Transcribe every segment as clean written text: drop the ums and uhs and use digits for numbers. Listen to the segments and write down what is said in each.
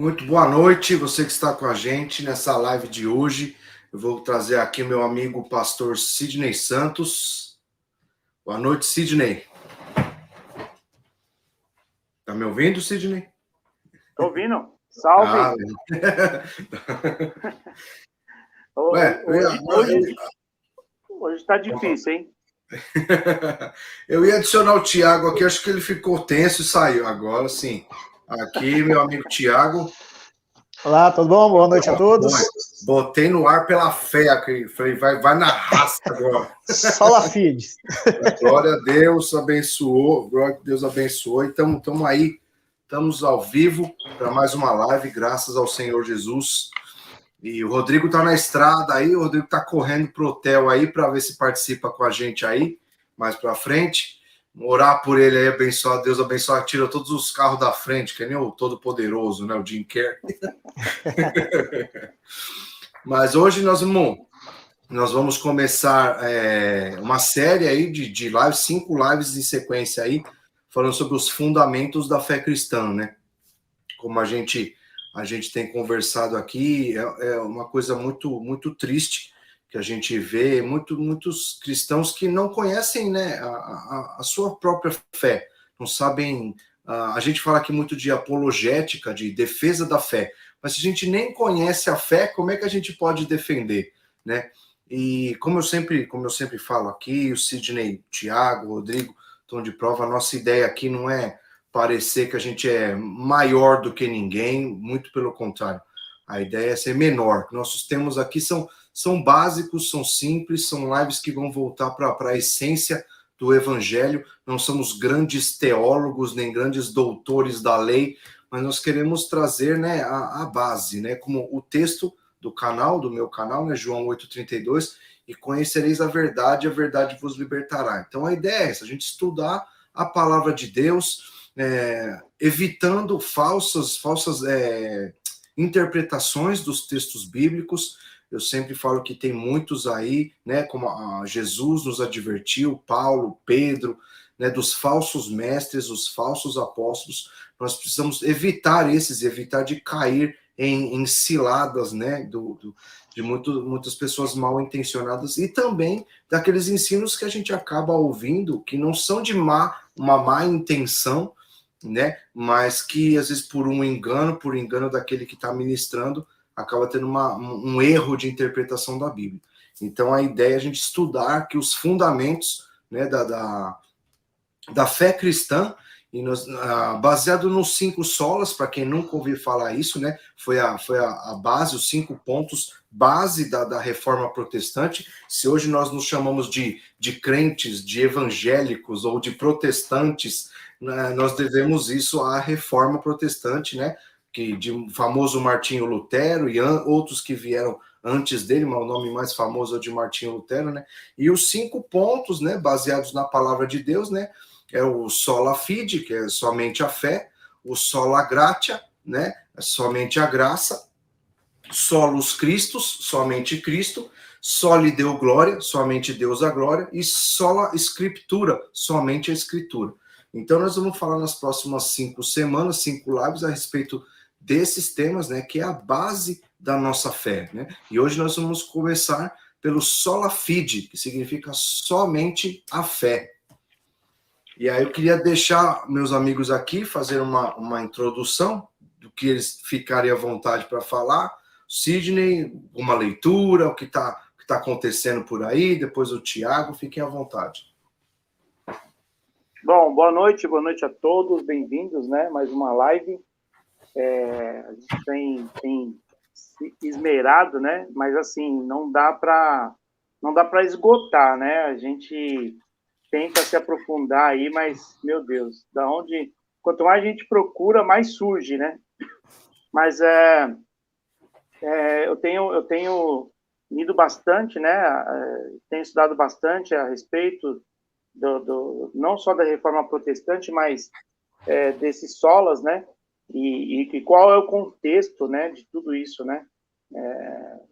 Muito boa noite, você que está com a gente nessa live de hoje. Eu vou trazer aqui meu amigo pastor Sidney Santos. Boa noite, Sidney. Tá me ouvindo, Sidney? Tô ouvindo. Salve! Hoje tá difícil, hein? Eu ia adicionar o Thiago aqui, acho que ele ficou tenso e saiu. Agora sim. Aqui, meu amigo Thiago. Olá, tudo bom? Boa noite a todos. Botei no ar pela fé aqui. Falei, vai na raça agora. Só la feed. Glória a Deus, abençoou. Glória a Deus abençoou. Então, estamos aí. Estamos ao vivo para mais uma live, graças ao Senhor Jesus. E o Rodrigo está na estrada aí, o Rodrigo está correndo pro hotel aí para ver se participa com a gente aí, mais para frente. Orar por ele aí, abençoar, Deus abençoar, tira todos os carros da frente, que nem o Todo-Poderoso, né? O Jim Carrey. Mas hoje nós vamos começar uma série aí de lives, 5 lives em sequência aí, falando sobre os fundamentos da fé cristã, né? Como a gente tem conversado aqui, é uma coisa muito, muito triste que a gente vê muitos cristãos que não conhecem, né, a sua própria fé, não sabem. A gente fala aqui muito de apologética, de defesa da fé, mas se a gente nem conhece a fé, como é que a gente pode defender, né? E como eu sempre falo aqui, o Sidney, o Thiago, o Rodrigo estão de prova, a nossa ideia aqui não é parecer que a gente é maior do que ninguém, muito pelo contrário. A ideia é ser menor. Nossos temas aqui são básicos, são simples, são lives que vão voltar para a essência do evangelho. Não somos grandes teólogos, nem grandes doutores da lei, mas nós queremos trazer, né, a base, né, como o texto do meu canal, né, João 8,32, e conhecereis a verdade vos libertará. Então a ideia é essa, a gente estudar a palavra de Deus, evitando falsas interpretações dos textos bíblicos. Eu sempre falo que tem muitos aí, né, como Jesus nos advertiu, Paulo, Pedro, né, dos falsos mestres, os falsos apóstolos. Nós precisamos evitar de cair em ciladas, né, de muitas pessoas mal intencionadas, e também daqueles ensinos que a gente acaba ouvindo, que não são de uma má intenção, né, mas que às vezes por engano daquele que está ministrando, acaba tendo um erro de interpretação da Bíblia. Então a ideia é a gente estudar que os fundamentos, né, da fé cristã, e baseado nos 5 solas, para quem nunca ouviu falar isso, né, foi a base, os 5 pontos base da reforma protestante. Se hoje nós nos chamamos de crentes, de evangélicos ou de protestantes, né, nós devemos isso à reforma protestante, né, que de famoso Martinho Lutero e outros que vieram antes dele, mas o nome mais famoso é o de Martinho Lutero, né, e os 5 pontos, né, baseados na palavra de Deus, né, é o sola fide, que é somente a fé, o sola gratia, né, é somente a graça, solus Christus, somente Cristo, soli Deo glória, somente Deus a glória, e sola Scriptura, somente a Escritura. Então nós vamos falar nas próximas 5 semanas, 5 lives a respeito desses temas, né, que é a base da nossa fé, né? E hoje nós vamos começar pelo sola fide, que significa somente a fé. E aí eu queria deixar meus amigos aqui fazer uma introdução do que eles ficarem à vontade para falar. Sidney, uma leitura, o que tá acontecendo por aí, depois o Thiago, fiquem à vontade. Bom, boa noite a todos, bem-vindos, né? Mais uma live. A gente tem se esmerado, né? Mas assim, não dá para esgotar, né? A gente tenta se aprofundar aí, mas, meu Deus, quanto mais a gente procura, mais surge, né? Mas eu tenho lido bastante, né? Tenho estudado bastante a respeito não só da reforma protestante, mas desses solas, né? E qual é o contexto, né, de tudo isso, né?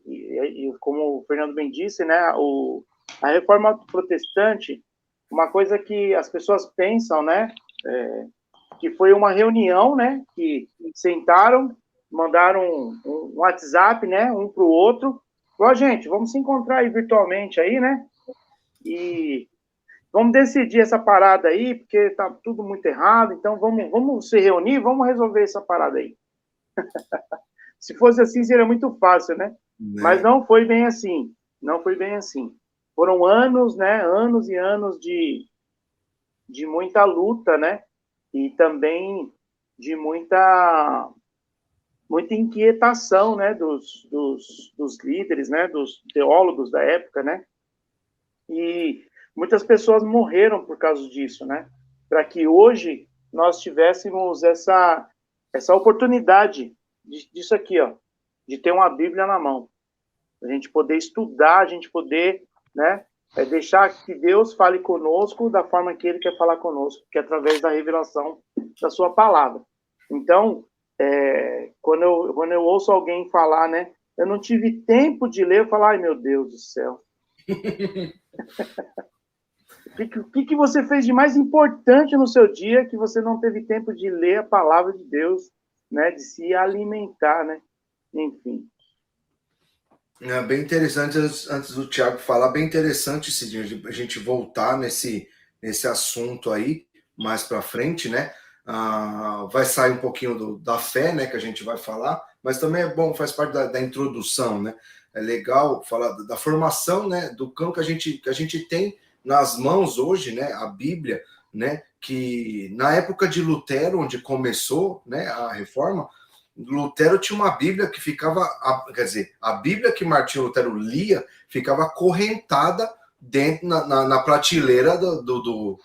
E como o Fernando bem disse, né? A reforma protestante, uma coisa que as pessoas pensam, né? Que foi uma reunião, né? Que sentaram mandaram um WhatsApp, né, um para o outro. Ó, gente, vamos se encontrar aí virtualmente aí, né? E vamos decidir essa parada aí, porque tá tudo muito errado, então vamos se reunir, vamos resolver essa parada aí. Se fosse assim, seria muito fácil, né? Mas não foi bem assim. Não foi bem assim. Foram anos, né? Anos e anos de muita luta, né? E também de muita inquietação, né? Dos líderes, né? Dos teólogos da época, né? E muitas pessoas morreram por causa disso, né? Para que hoje nós tivéssemos essa oportunidade disso aqui, ó, de ter uma Bíblia na mão, a gente poder estudar, a gente poder, né, deixar que Deus fale conosco da forma que Ele quer falar conosco, que é através da revelação da Sua palavra. Então, quando eu ouço alguém falar, né, eu não tive tempo de ler, eu falo, ai meu Deus do céu. O que você fez de mais importante no seu dia que você não teve tempo de ler a palavra de Deus, né, de se alimentar, né? Enfim. É bem interessante, antes do Thiago falar, bem interessante, Cidinho, a gente voltar nesse assunto aí, mais para frente, né? Vai sair um pouquinho da fé, né, que a gente vai falar, mas também é bom, faz parte da introdução, né? É legal falar da formação, né, do campo que a gente tem nas mãos hoje, né, a Bíblia, né, que na época de Lutero, onde começou, né, a reforma, Lutero tinha uma Bíblia que ficava, quer dizer, a Bíblia que Martinho Lutero lia ficava acorrentada dentro na prateleira do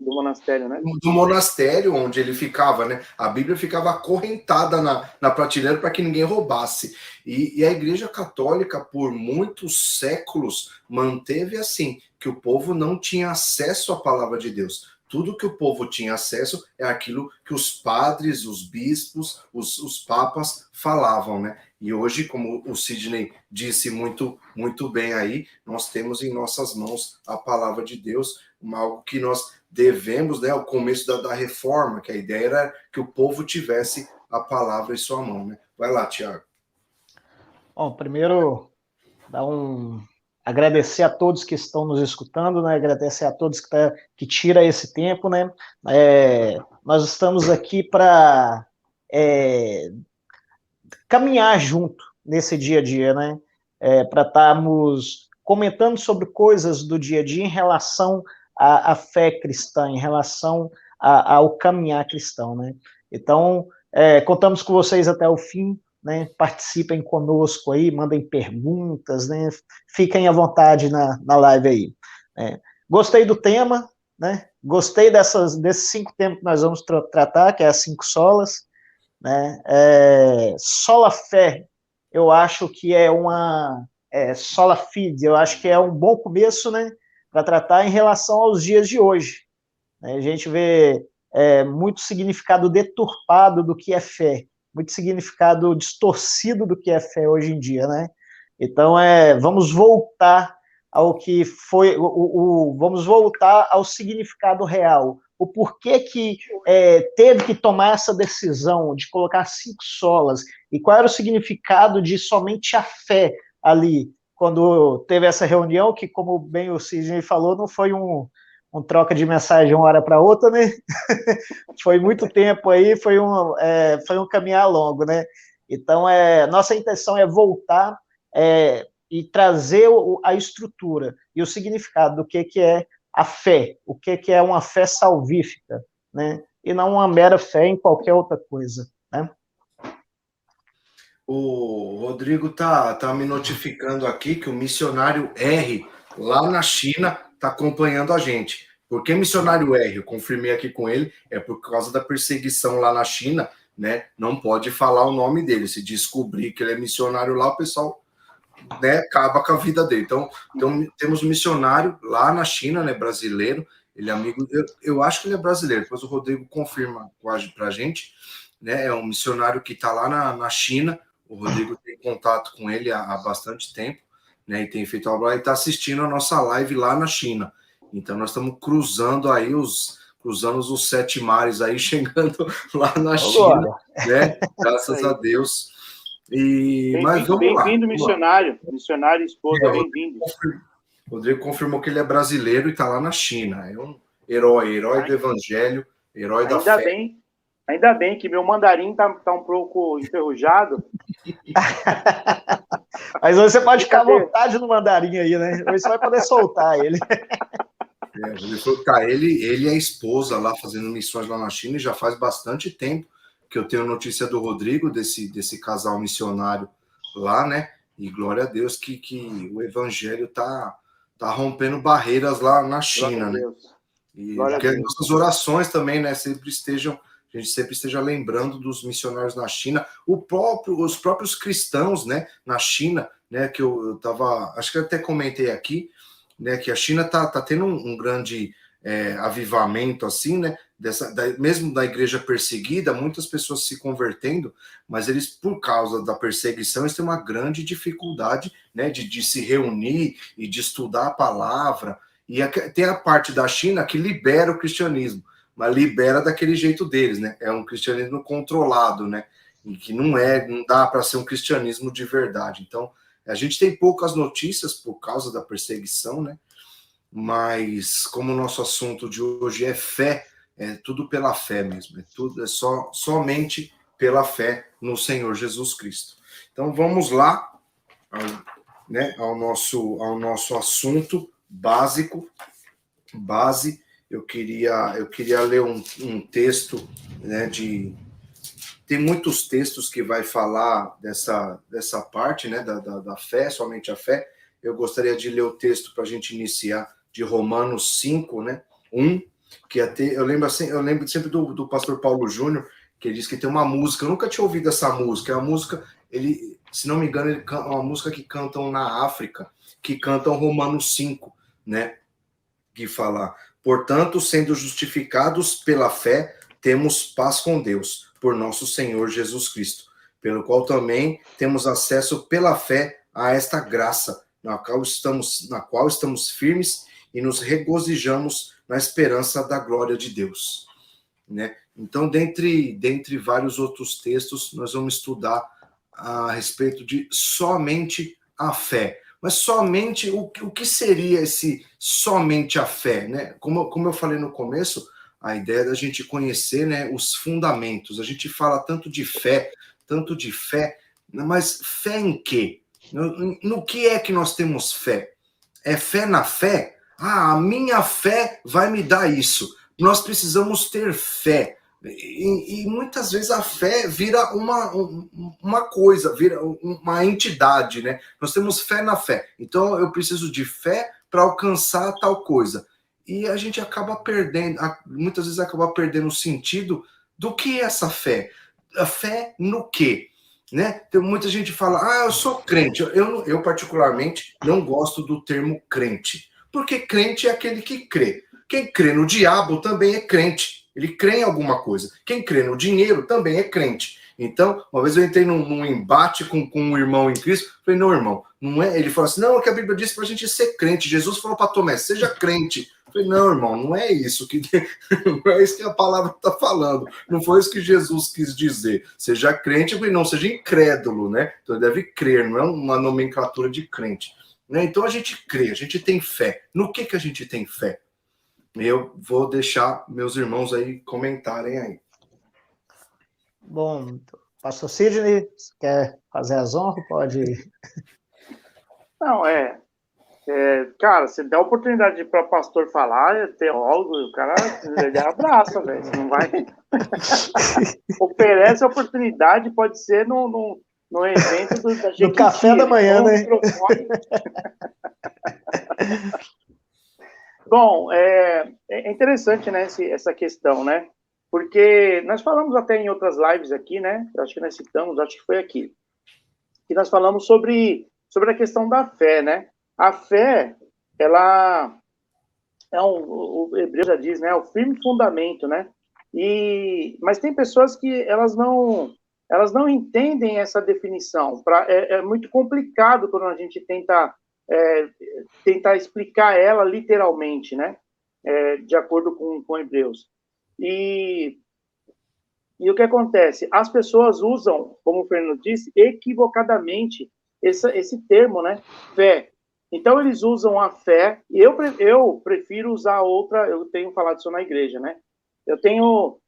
monastério, né? Do monastério onde ele ficava, né? A Bíblia ficava acorrentada na prateleira para que ninguém roubasse. E a Igreja Católica, por muitos séculos, manteve assim, que o povo não tinha acesso à palavra de Deus. Tudo que o povo tinha acesso é aquilo que os padres, os bispos, os papas falavam, né? E hoje, como o Sidney disse muito bem aí, nós temos em nossas mãos a palavra de Deus, algo que nós devemos, né, ao começo da reforma, que a ideia era que o povo tivesse a palavra em sua mão, né? Vai lá, Tiago. Bom, primeiro, agradecer a todos que estão nos escutando, né? Agradecer a todos que tira esse tempo, né? Nós estamos aqui para caminhar junto nesse dia a dia, né? Para estarmos comentando sobre coisas do dia a dia em relação à fé cristã, em relação ao caminhar cristão, né? Então, contamos com vocês até o fim, né? Participem conosco aí, mandem perguntas, né? Fiquem à vontade na live aí. Gostei do tema, né? Gostei desses 5 temas que nós vamos tratar, que é as 5 solas, né? Sola fé, eu acho que é sola fide, eu acho que é um bom começo, né? Para tratar em relação aos dias de hoje. Né? A gente vê muito significado deturpado do que é fé, muito significado distorcido do que é fé hoje em dia, né? Então, vamos voltar ao que foi, vamos voltar ao significado real, o porquê que teve que tomar essa decisão de colocar 5 solas, e qual era o significado de somente a fé ali, quando teve essa reunião, que, como bem o Sidney falou, não foi um troca de mensagem de uma hora para outra, né? Foi muito tempo aí, foi um caminhar longo, né? Então, nossa intenção é voltar e trazer a estrutura e o significado do que é a fé, o que é uma fé salvífica, né? E não uma mera fé em qualquer outra coisa, né? O Rodrigo tá me notificando aqui que o missionário R, lá na China, está acompanhando a gente. Por que missionário R? Eu confirmei aqui com ele, é por causa da perseguição lá na China, né? Não pode falar o nome dele. Se descobrir que ele é missionário lá, o pessoal, né, acaba com a vida dele. Então temos um missionário lá na China, né, brasileiro. Ele é amigo, eu acho que ele é brasileiro, depois o Rodrigo confirma pra gente, né? É um missionário que está lá na China. O Rodrigo tem contato com ele há bastante tempo, né? E tem feito obra e está assistindo a nossa live lá na China. Então nós estamos cruzando aí cruzando os 7 mares aí, chegando lá na China, né? Graças a Deus. Mas vamos lá. Bem-vindo, missionário e esposa, bem-vindo. O Rodrigo confirmou que ele é brasileiro e está lá na China. É um herói do evangelho, herói da fé. Ainda bem que meu mandarim tá um pouco enferrujado. Mas hoje você pode ficar à vontade no mandarim aí, né? Hoje você vai poder soltar ele. Ele falou que tá ele e a esposa lá fazendo missões lá na China, e já faz bastante tempo que eu tenho notícia do Rodrigo, desse casal missionário lá, né? E glória a Deus que o evangelho tá rompendo barreiras lá na China, né? E que as nossas orações também, né? A gente sempre esteja lembrando dos missionários na China, os próprios cristãos, né? Na China, né? Que eu tava, acho que eu até comentei aqui, né, que a China tá tendo um grande avivamento, assim, né, mesmo da igreja perseguida, muitas pessoas se convertendo, mas eles, por causa da perseguição, eles têm uma grande dificuldade, né, de se reunir e de estudar a palavra, e tem a parte da China que libera o cristianismo, mas libera daquele jeito deles, né, é um cristianismo controlado, né, e que não dá para ser um cristianismo de verdade. Então, a gente tem poucas notícias por causa da perseguição, né? Mas como o nosso assunto de hoje é fé, é tudo pela fé mesmo, somente pela fé no Senhor Jesus Cristo. Então vamos lá, ao nosso assunto básico, Eu queria ler um texto, né, tem muitos textos que vai falar dessa parte, né, da fé, somente a fé. Eu gostaria de ler o texto para a gente iniciar, de Romanos 5, né, 1, que eu lembro sempre do pastor Paulo Júnior, que ele diz que tem uma música, eu nunca tinha ouvido essa música, é uma música, se não me engano, é uma música que cantam na África, que cantam Romanos 5, né, que fala: portanto, sendo justificados pela fé, temos paz com Deus, por nosso Senhor Jesus Cristo, pelo qual também temos acesso pela fé a esta graça, na qual estamos firmes e nos regozijamos na esperança da glória de Deus. Né? Então, dentre vários outros textos, nós vamos estudar a respeito de somente a fé. Mas somente, o que seria esse somente a fé? Né? Como eu falei no começo, a ideia é da gente conhecer, né, os fundamentos. A gente fala tanto de fé, mas fé em quê? No que é que nós temos fé? É fé na fé? A minha fé vai me dar isso. Nós precisamos ter fé. E muitas vezes a fé vira uma coisa, vira uma entidade, né? Nós temos fé na fé. Então eu preciso de fé para alcançar tal coisa. E a gente acaba perdendo, muitas vezes acaba perdendo o sentido do que é essa fé. A fé no quê? Né? Tem muita gente que fala, eu sou crente. Eu particularmente não gosto do termo crente, porque crente é aquele que crê. Quem crê no diabo também é crente. Ele crê em alguma coisa. Quem crê no dinheiro também é crente. Então, uma vez eu entrei num embate com um irmão em Cristo. Falei, não, irmão, não é. Ele falou assim, não, é que a Bíblia disse para a gente ser crente. Jesus falou para Tomé, seja crente. Falei, não, irmão, não é isso não é isso que a palavra está falando. Não foi isso que Jesus quis dizer. Seja crente, mas não seja incrédulo, né? Então ele deve crer, não é uma nomenclatura de crente. Né? Então a gente crê, a gente tem fé. No que a gente tem fé? Eu vou deixar meus irmãos aí comentarem aí. Bom, pastor Sidney, quer fazer as honras? Pode ir. Não, cara, se der a oportunidade para o pastor falar, é teólogo, o cara ele abraça, velho. Não vai. Oferece a oportunidade, pode ser no evento da gente. No café da manhã, né? Bom, é interessante, né, essa questão, né? Porque nós falamos até em outras lives aqui, né? Acho que nós citamos, acho que foi aqui, que nós falamos sobre a questão da fé, né? A fé, ela o hebreu já diz, né? É o firme fundamento, né? Mas tem pessoas que elas não entendem essa definição. É muito complicado quando a gente tentar explicar ela literalmente, né? de acordo com Hebreus. E o que acontece? As pessoas usam, como o Fernando disse, equivocadamente esse termo, né? Fé. Então, eles usam a fé, e eu prefiro usar outra, eu tenho falado isso na igreja, né? Eu tenho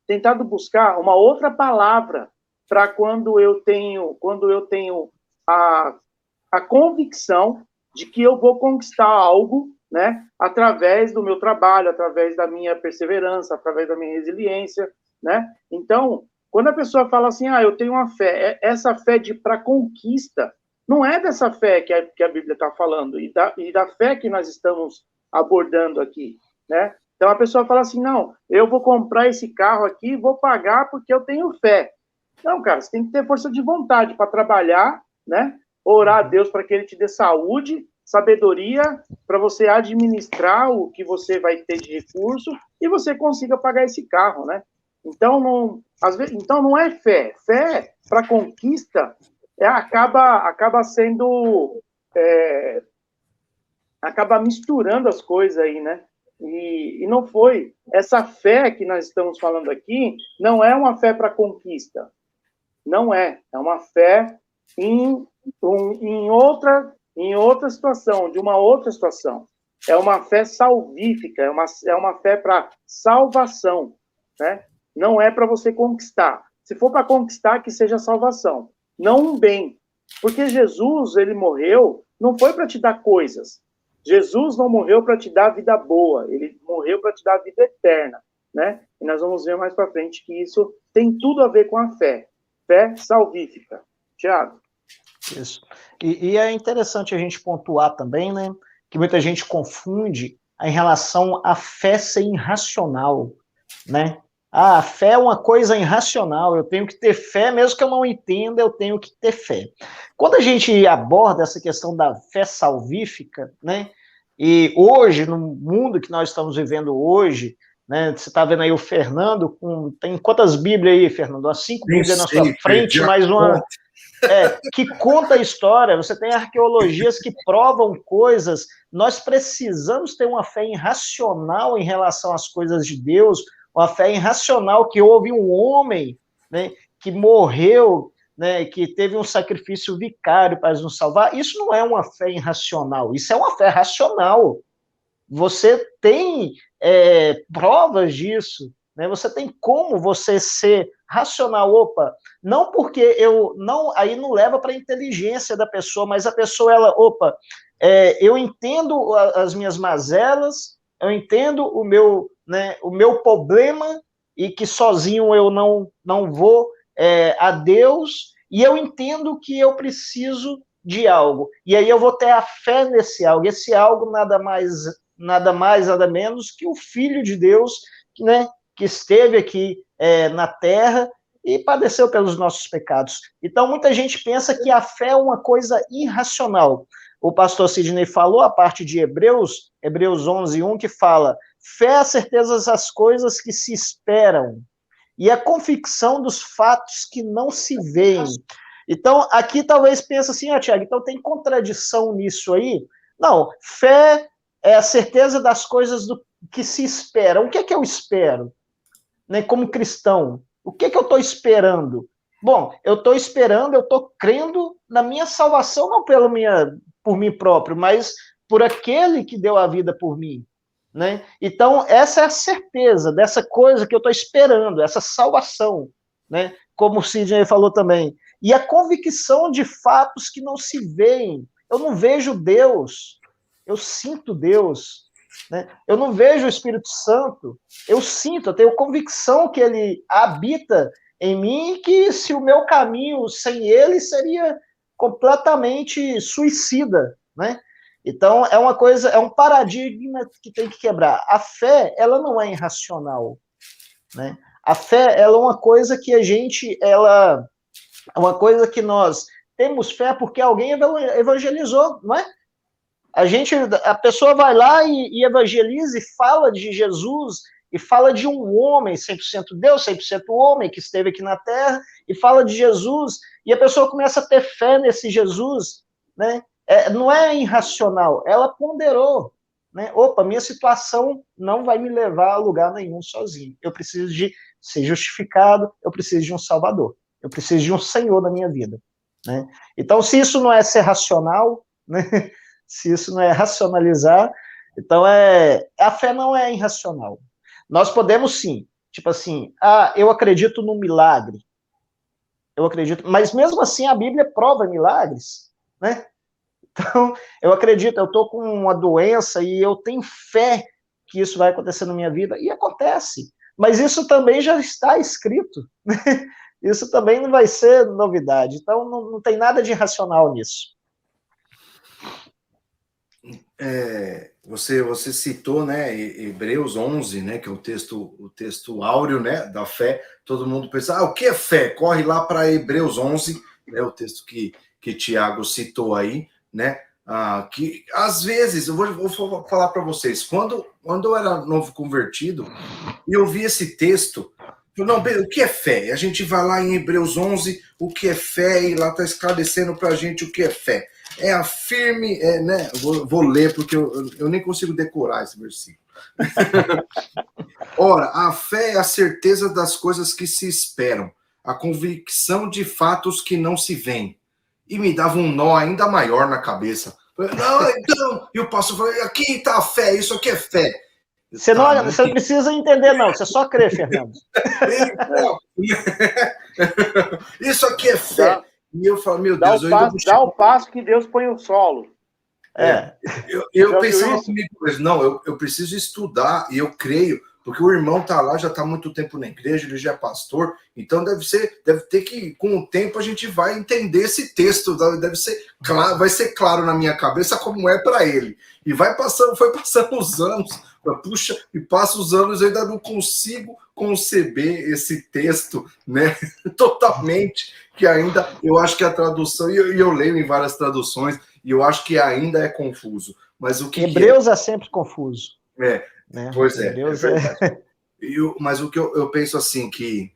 tentado buscar uma outra palavra para quando eu tenho a convicção de que eu vou conquistar algo, né, através do meu trabalho, através da minha perseverança, através da minha resiliência, né? Então, quando a pessoa fala assim, eu tenho uma fé, essa fé para conquista, não é dessa fé que a Bíblia está falando, e da fé que nós estamos abordando aqui, né? Então, a pessoa fala assim, não, eu vou comprar esse carro aqui, vou pagar porque eu tenho fé. Não, cara, você tem que ter força de vontade para trabalhar, né? Orar a Deus para que Ele te dê saúde, sabedoria, para você administrar o que você vai ter de recurso e você consiga pagar esse carro, né? Então, não é fé. Fé para conquista acaba sendo... acaba misturando as coisas aí, né? E não foi. Essa fé que nós estamos falando aqui não é uma fé para conquista. Não é. É uma fé em outra situação, de uma outra situação. É uma fé salvífica, é uma fé para salvação, né? Não é para você conquistar. Se for para conquistar, que seja salvação, não um bem. Porque Jesus, ele morreu, não foi para te dar coisas. Jesus não morreu para te dar vida boa, ele morreu para te dar vida eterna, né? E nós vamos ver mais para frente que isso tem tudo a ver com a fé salvífica. Tiago? Isso. E é interessante a gente pontuar também, né, que muita gente confunde em relação à fé ser irracional, né? A fé é uma coisa irracional, eu tenho que ter fé, mesmo que eu não entenda, eu tenho que ter fé. Quando a gente aborda essa questão da fé salvífica, né, e hoje, no mundo que nós estamos vivendo hoje, né, você está vendo aí o Fernando, tem quantas Bíblias aí, Fernando? As 5 Bíblias na sua frente, mais uma... que conta a história, você tem arqueologias que provam coisas, nós precisamos ter uma fé irracional em relação às coisas de Deus, uma fé irracional que houve um homem, né, que morreu, né, que teve um sacrifício vicário para nos salvar. Isso não é uma fé irracional, isso é uma fé racional. Você tem provas disso, né? Você tem como você ser racional. Opa, não porque aí não leva para a inteligência da pessoa, mas a pessoa, eu entendo as minhas mazelas, eu entendo o meu problema, e que sozinho eu não vou a Deus, e eu entendo que eu preciso de algo, e aí eu vou ter a fé nesse algo. Esse algo nada mais, nada menos que o Filho de Deus, né, que esteve aqui na Terra e padeceu pelos nossos pecados. Então, muita gente pensa que a fé é uma coisa irracional. O pastor Sidney falou a parte de Hebreus 11:1, que fala: fé é a certeza das coisas que se esperam e a convicção dos fatos que não se veem. Então, aqui talvez pense assim, Tiago, então tem contradição nisso aí? Não, fé é a certeza das coisas que se esperam. O que é que eu espero? Né, como cristão, o que é que eu estou esperando? Bom, eu estou esperando, eu estou crendo na minha salvação, não por mim próprio, mas por aquele que deu a vida por mim. Né? Então, essa é a certeza dessa coisa que eu estou esperando, essa salvação, né? Como o Sidney falou também. E a convicção de fatos que não se veem. Eu não vejo Deus, eu sinto Deus. Né? Eu não vejo o Espírito Santo, eu sinto, eu tenho convicção que ele habita em mim, e que se o meu caminho sem ele seria completamente suicida, né? Então, é uma coisa, é um paradigma que tem que quebrar. A fé, ela não é irracional, né? A fé, ela é uma coisa que é uma coisa que nós temos fé porque alguém evangelizou, não é? A pessoa vai lá e evangeliza e fala de Jesus, e fala de um homem 100% Deus, 100% homem, que esteve aqui na Terra, e fala de Jesus, e a pessoa começa a ter fé nesse Jesus, né? Não é irracional, ela ponderou, né? Opa, minha situação não vai me levar a lugar nenhum sozinho. Eu preciso de ser justificado, eu preciso de um Salvador, eu preciso de um Senhor na minha vida, né? Então, se isso não é ser racional, né? Se isso não é racionalizar, então a fé não é irracional. Nós podemos sim, tipo assim, eu acredito no milagre, eu acredito, mas mesmo assim a Bíblia prova milagres, né? Então, eu acredito, eu estou com uma doença e eu tenho fé que isso vai acontecer na minha vida, e acontece. Mas isso também já está escrito. Né? Isso também não vai ser novidade. Então, não tem nada de irracional nisso. Você citou, né, Hebreus 11, né, que é o texto áureo, né, da fé. Todo mundo pensa, o que é fé? Corre lá para Hebreus 11, né, o texto que Tiago citou aí, né, que às vezes, eu vou falar para vocês, quando eu era novo convertido e eu vi esse texto, eu não, o que é fé? A gente vai lá em Hebreus 11, o que é fé, e lá está esclarecendo para a gente o que é fé. É a firme, né? Vou ler porque eu nem consigo decorar esse versículo. Ora, a fé é a certeza das coisas que se esperam, a convicção de fatos que não se veem. E me dava um nó ainda maior na cabeça. Não, então, e o pastor falou, aqui está a fé, isso aqui é fé. Você não precisa entender, não, você só crê, Fernando. Então, isso aqui é fé. E eu falo, meu Deus, dá o passo que Deus põe o solo. Eu pensava comigo, não, eu preciso estudar e eu creio, porque o irmão tá lá, já está há muito tempo na igreja, ele já é pastor, então deve ter que, com o tempo, a gente vai entender esse texto, deve ser claro, vai ser claro na minha cabeça como é para ele. E foi passando os anos, puxa, e passa os anos, eu ainda não consigo conceber esse texto, né, totalmente, que ainda, eu acho que a tradução, e eu leio em várias traduções, e eu acho que ainda é confuso. Mas o que Hebreus é sempre confuso. Né? Pois Hebreus é verdade. Mas o que eu penso assim, que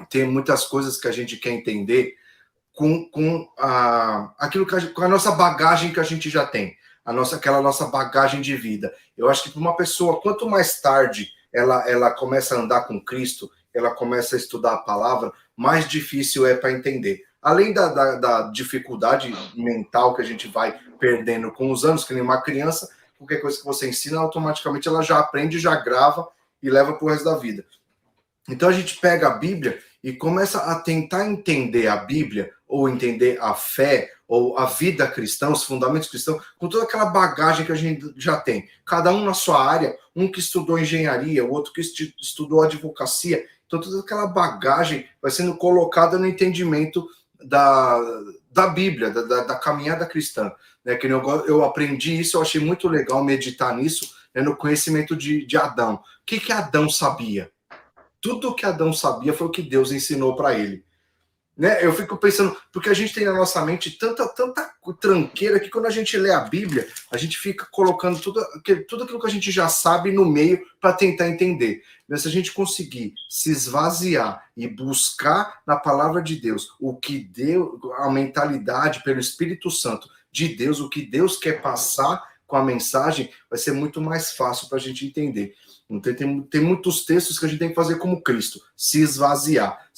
tem muitas coisas que a gente quer entender com aquilo com a nossa bagagem que a gente já tem, aquela nossa bagagem de vida. Eu acho que para uma pessoa, quanto mais tarde ela começa a andar com Cristo, ela começa a estudar a palavra, mais difícil é para entender. Além da dificuldade mental que a gente vai perdendo com os anos, que nem uma criança, qualquer coisa que você ensina, automaticamente ela já aprende, já grava e leva para o resto da vida. Então a gente pega a Bíblia e começa a tentar entender a Bíblia, ou entender a fé, ou a vida cristã, os fundamentos cristãos, com toda aquela bagagem que a gente já tem. Cada um na sua área, um que estudou engenharia, o outro que estudou advocacia. Então toda aquela bagagem vai sendo colocada no entendimento da Bíblia, da caminhada cristã. Né? Que eu aprendi isso, eu achei muito legal meditar nisso, né, no conhecimento de Adão. O que Adão sabia? Tudo que Adão sabia foi o que Deus ensinou para ele. Né? Eu fico pensando, porque a gente tem na nossa mente tanta tranqueira que quando a gente lê a Bíblia, a gente fica colocando tudo aquilo que a gente já sabe no meio para tentar entender. Mas se a gente conseguir se esvaziar e buscar na palavra de Deus o que Deus, a mentalidade pelo Espírito Santo de Deus, o que Deus quer passar com a mensagem, vai ser muito mais fácil para a gente entender. Tem muitos textos que a gente tem que fazer como Cristo, se esvaziar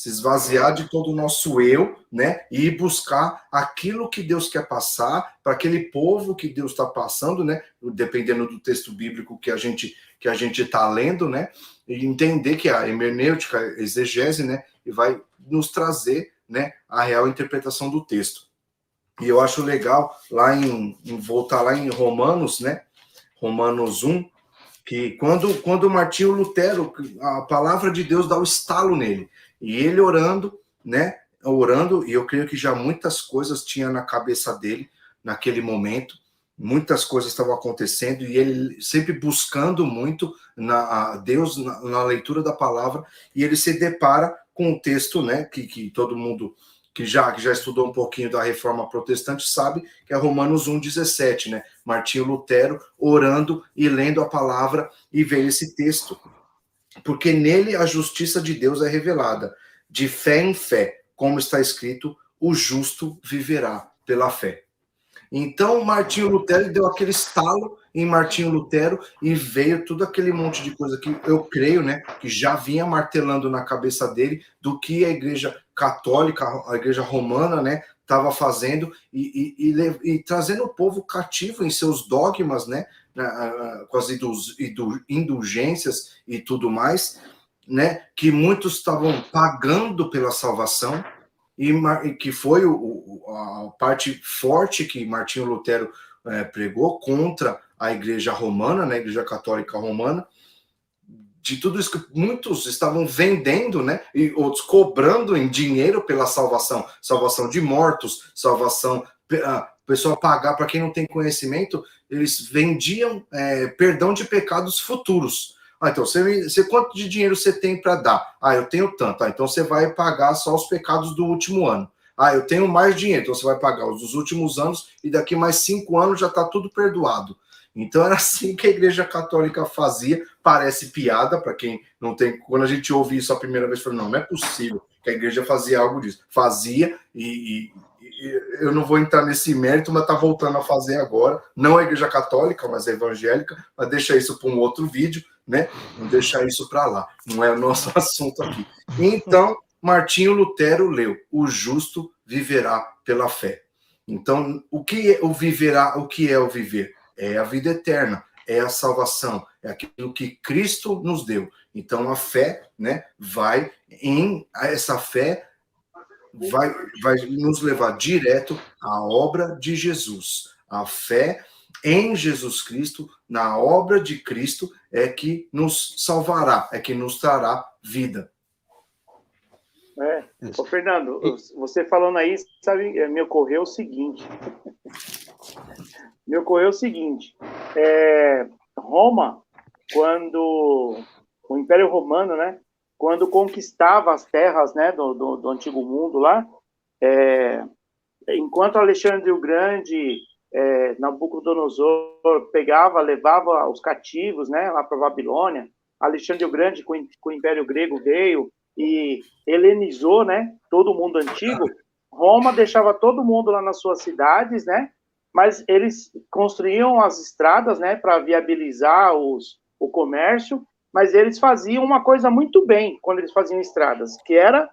de todo o nosso eu, né, e buscar aquilo que Deus quer passar para aquele povo que Deus está passando, né, dependendo do texto bíblico que a gente está lendo, né, e entender que a hermenêutica, a exegese, né, e vai nos trazer, né, a real interpretação do texto. E eu acho legal voltar lá em Romanos, né, Romanos 1, que quando Martinho Lutero, a palavra de Deus dá o estalo nele, e ele orando, e eu creio que já muitas coisas tinha na cabeça dele naquele momento, muitas coisas estavam acontecendo, e ele sempre buscando muito a Deus na leitura da palavra, e ele se depara com um texto, né, que todo mundo que já estudou um pouquinho da Reforma Protestante sabe, que é Romanos 1,17, né? Martinho Lutero orando e lendo a palavra e vê esse texto. Porque nele a justiça de Deus é revelada, de fé em fé, como está escrito, o justo viverá pela fé. Então, Martinho Lutero deu aquele estalo em Martinho Lutero e veio tudo aquele monte de coisa que eu creio, né, que já vinha martelando na cabeça dele do que a Igreja Católica, a Igreja Romana, né, estava fazendo e trazendo o povo cativo em seus dogmas, né, com as indulgências e tudo mais, né, que muitos estavam pagando pela salvação, e que foi a parte forte que Martinho Lutero pregou contra a Igreja Romana, né, a Igreja Católica Romana, de tudo isso que muitos estavam vendendo, né, e outros cobrando em dinheiro pela salvação, salvação de mortos, salvação, pessoal pagar, para quem não tem conhecimento, eles vendiam perdão de pecados futuros. Então, você quanto de dinheiro você tem para dar? Eu tenho tanto. Então, você vai pagar só os pecados do último ano. Eu tenho mais dinheiro. Então, você vai pagar os dos últimos anos e daqui mais 5 anos já está tudo perdoado. Então, era assim que a Igreja Católica fazia. Parece piada para quem não tem... Quando a gente ouve isso a primeira vez, fala, não é possível que a Igreja fazia algo disso. Fazia e eu não vou entrar nesse mérito, mas está voltando a fazer agora. Não a Igreja Católica, mas a evangélica. Mas deixa isso para um outro vídeo, né? Vamos deixar isso para lá. Não é o nosso assunto aqui. Então, Martinho Lutero leu: o justo viverá pela fé. Então, o que é o viverá? O que é o viver? É a vida eterna, é a salvação, é aquilo que Cristo nos deu. Então, a fé, né, essa fé vai nos levar direto à obra de Jesus. A fé em Jesus Cristo, na obra de Cristo, é que nos salvará, é que nos trará vida. Ô, Fernando, você falando aí, sabe, me ocorreu o seguinte. Roma, quando o Império Romano, né, quando conquistava as terras, né, do Antigo Mundo lá, enquanto Alexandre o Grande, Nabucodonosor levava os cativos, né, lá para a Babilônia, Alexandre o Grande com o Império Grego veio e helenizou, né, todo o mundo antigo. Roma deixava todo mundo lá nas suas cidades, né, mas eles construíam as estradas, né, para viabilizar o comércio, mas eles faziam uma coisa muito bem quando eles faziam estradas, que era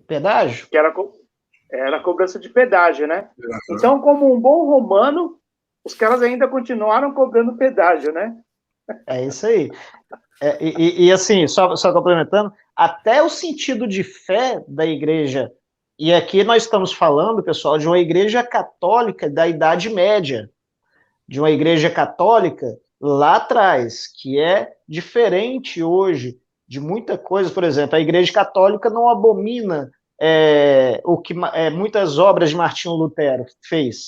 pedágio? Que era a cobrança de pedágio, né? Então, como um bom romano, os caras ainda continuaram cobrando pedágio, né? É isso aí. E assim, só complementando, até o sentido de fé da igreja, e aqui nós estamos falando, pessoal, de uma igreja católica da Idade Média, de uma igreja católica lá atrás, que é diferente hoje de muita coisa. Por exemplo, a igreja católica não abomina muitas obras de Martinho Lutero fez,